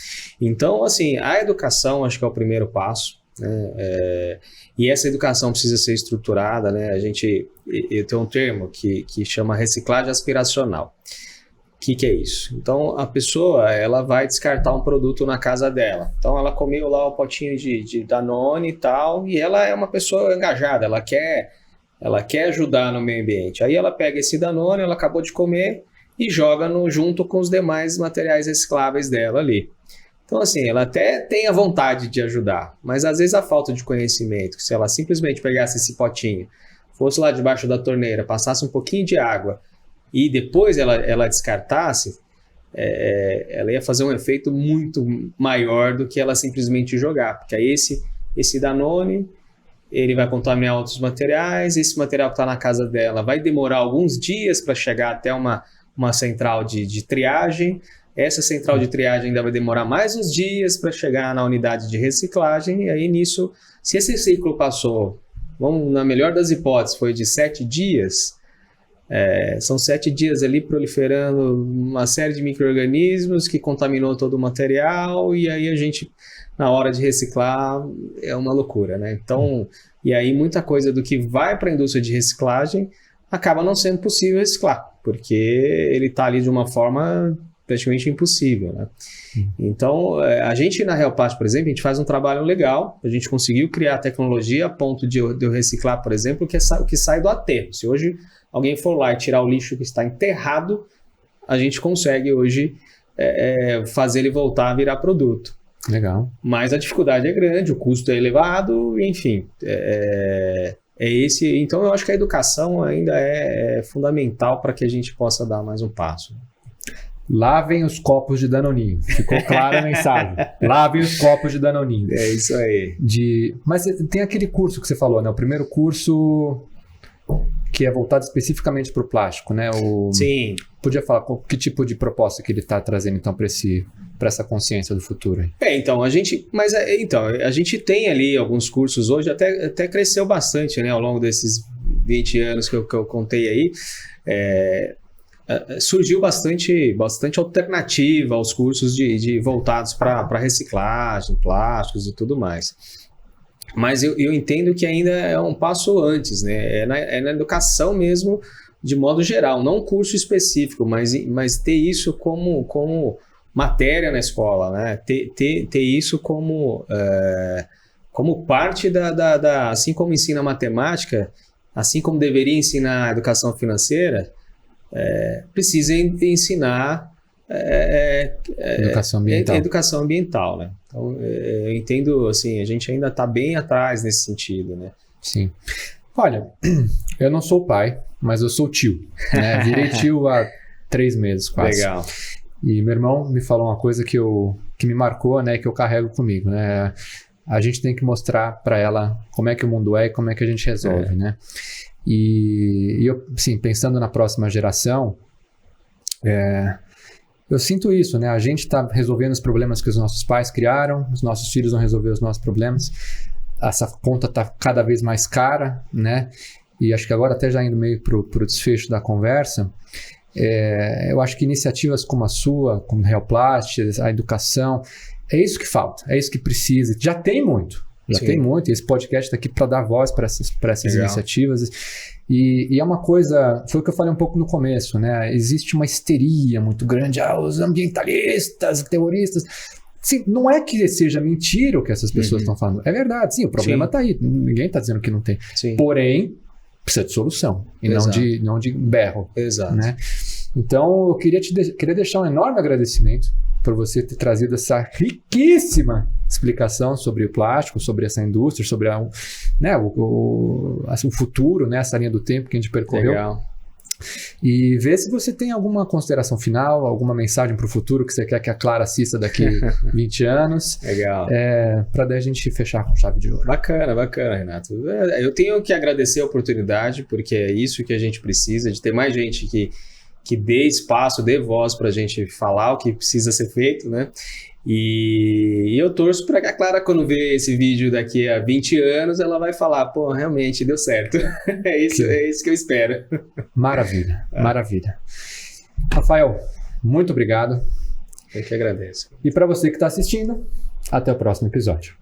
Então, assim, a educação acho que é o primeiro passo, né? E essa educação precisa ser estruturada, né? Eu tenho um termo que chama reciclagem aspiracional. O que é isso? Então, a pessoa ela vai descartar um produto na casa dela. Então, ela comeu lá o potinho de Danone e tal, e ela é uma pessoa engajada, ela quer ajudar no meio ambiente. Aí ela pega esse Danone, ela acabou de comer e joga junto com os demais materiais recicláveis dela ali. Então, assim, ela até tem a vontade de ajudar, mas às vezes a falta de conhecimento, se ela simplesmente pegasse esse potinho, fosse lá debaixo da torneira, passasse um pouquinho de água, e depois ela descartasse, ela ia fazer um efeito muito maior do que ela simplesmente jogar. Porque aí esse Danone, ele vai contaminar outros materiais, esse material que está na casa dela vai demorar alguns dias para chegar até uma central de triagem, essa central de triagem ainda vai demorar mais uns dias para chegar na unidade de reciclagem, e aí nisso, se esse ciclo passou, vamos, na melhor das hipóteses, foi de 7 dias, são 7 dias ali proliferando uma série de micro-organismos que contaminou todo o material, e aí a gente, na hora de reciclar, é uma loucura, né? Então, e aí muita coisa do que vai para a indústria de reciclagem acaba não sendo possível reciclar, porque ele está ali de uma forma praticamente impossível, né? Então, a gente na Reoplast, por exemplo, a gente faz um trabalho legal, a gente conseguiu criar tecnologia a ponto de eu reciclar, por exemplo, o que sai do aterro. Se hoje alguém for lá e tirar o lixo que está enterrado, a gente consegue hoje fazer ele voltar a virar produto. Legal. Mas a dificuldade é grande, o custo é elevado, enfim. Esse. Então, eu acho que a educação ainda é fundamental para que a gente possa dar mais um passo. Lavem os copos de Danoninho. Ficou clara a mensagem. Lavem os copos de Danoninho. É isso aí. Mas tem aquele curso que você falou, né? O primeiro curso que é voltado especificamente para o plástico, né? Sim. Podia falar que tipo de proposta que ele está trazendo, então, para essa consciência do futuro? Então, a gente tem ali alguns cursos hoje, até cresceu bastante, né? Ao longo desses 20 anos que eu contei aí. Surgiu bastante alternativa aos cursos voltados para reciclagem, plásticos e tudo mais. Mas eu entendo que ainda é um passo antes, né? É na educação mesmo, de modo geral, não um curso específico, mas ter isso como matéria na escola, né? Ter isso como parte assim como ensina matemática, assim como deveria ensinar a educação financeira, precisa ensinar educação ambiental, né? Então, eu entendo, assim, a gente ainda está bem atrás nesse sentido, né? Sim. Olha, eu não sou pai, mas eu sou tio, né? Virei tio há 3 meses quase. Legal. E meu irmão me falou uma coisa que me marcou, né? Que eu carrego comigo, né? A gente tem que mostrar para ela como é que o mundo é e como é que a gente resolve, né? E eu, assim, pensando na próxima geração, eu sinto isso, né? A gente está resolvendo os problemas que os nossos pais criaram, os nossos filhos vão resolver os nossos problemas. Essa conta está cada vez mais cara, né? E acho que agora até já indo meio para o desfecho da conversa, eu acho que iniciativas como a sua, como a Reoplast, a educação, é isso que falta, é isso que precisa. Já tem muito. Tem muito, e esse podcast está aqui para dar voz para essas iniciativas. E é uma coisa, foi o que eu falei um pouco no começo, né? Existe uma histeria muito grande, os ambientalistas, terroristas. Sim, não é que seja mentira o que essas pessoas estão falando, é verdade, sim, o problema está aí, ninguém está dizendo que não tem. Sim. Porém, precisa de solução, e não de berro. Exato. Né? Então, eu queria deixar um enorme agradecimento por você ter trazido essa riquíssima explicação sobre o plástico, sobre essa indústria, sobre o futuro, né, essa linha do tempo que a gente percorreu. Legal. E ver se você tem alguma consideração final, alguma mensagem para o futuro que você quer que a Clara assista daqui 20 anos. Legal. Para daí a gente fechar com chave de ouro. Bacana, Renato. Eu tenho que agradecer a oportunidade, porque é isso que a gente precisa, de ter mais gente que dê espaço, dê voz para a gente falar o que precisa ser feito, né? E eu torço para que a Clara, quando ver esse vídeo daqui a 20 anos, ela vai falar, pô, realmente deu certo. É isso que eu espero. Maravilha, maravilha. Rafael, muito obrigado. Eu que agradeço. E para você que está assistindo, até o próximo episódio.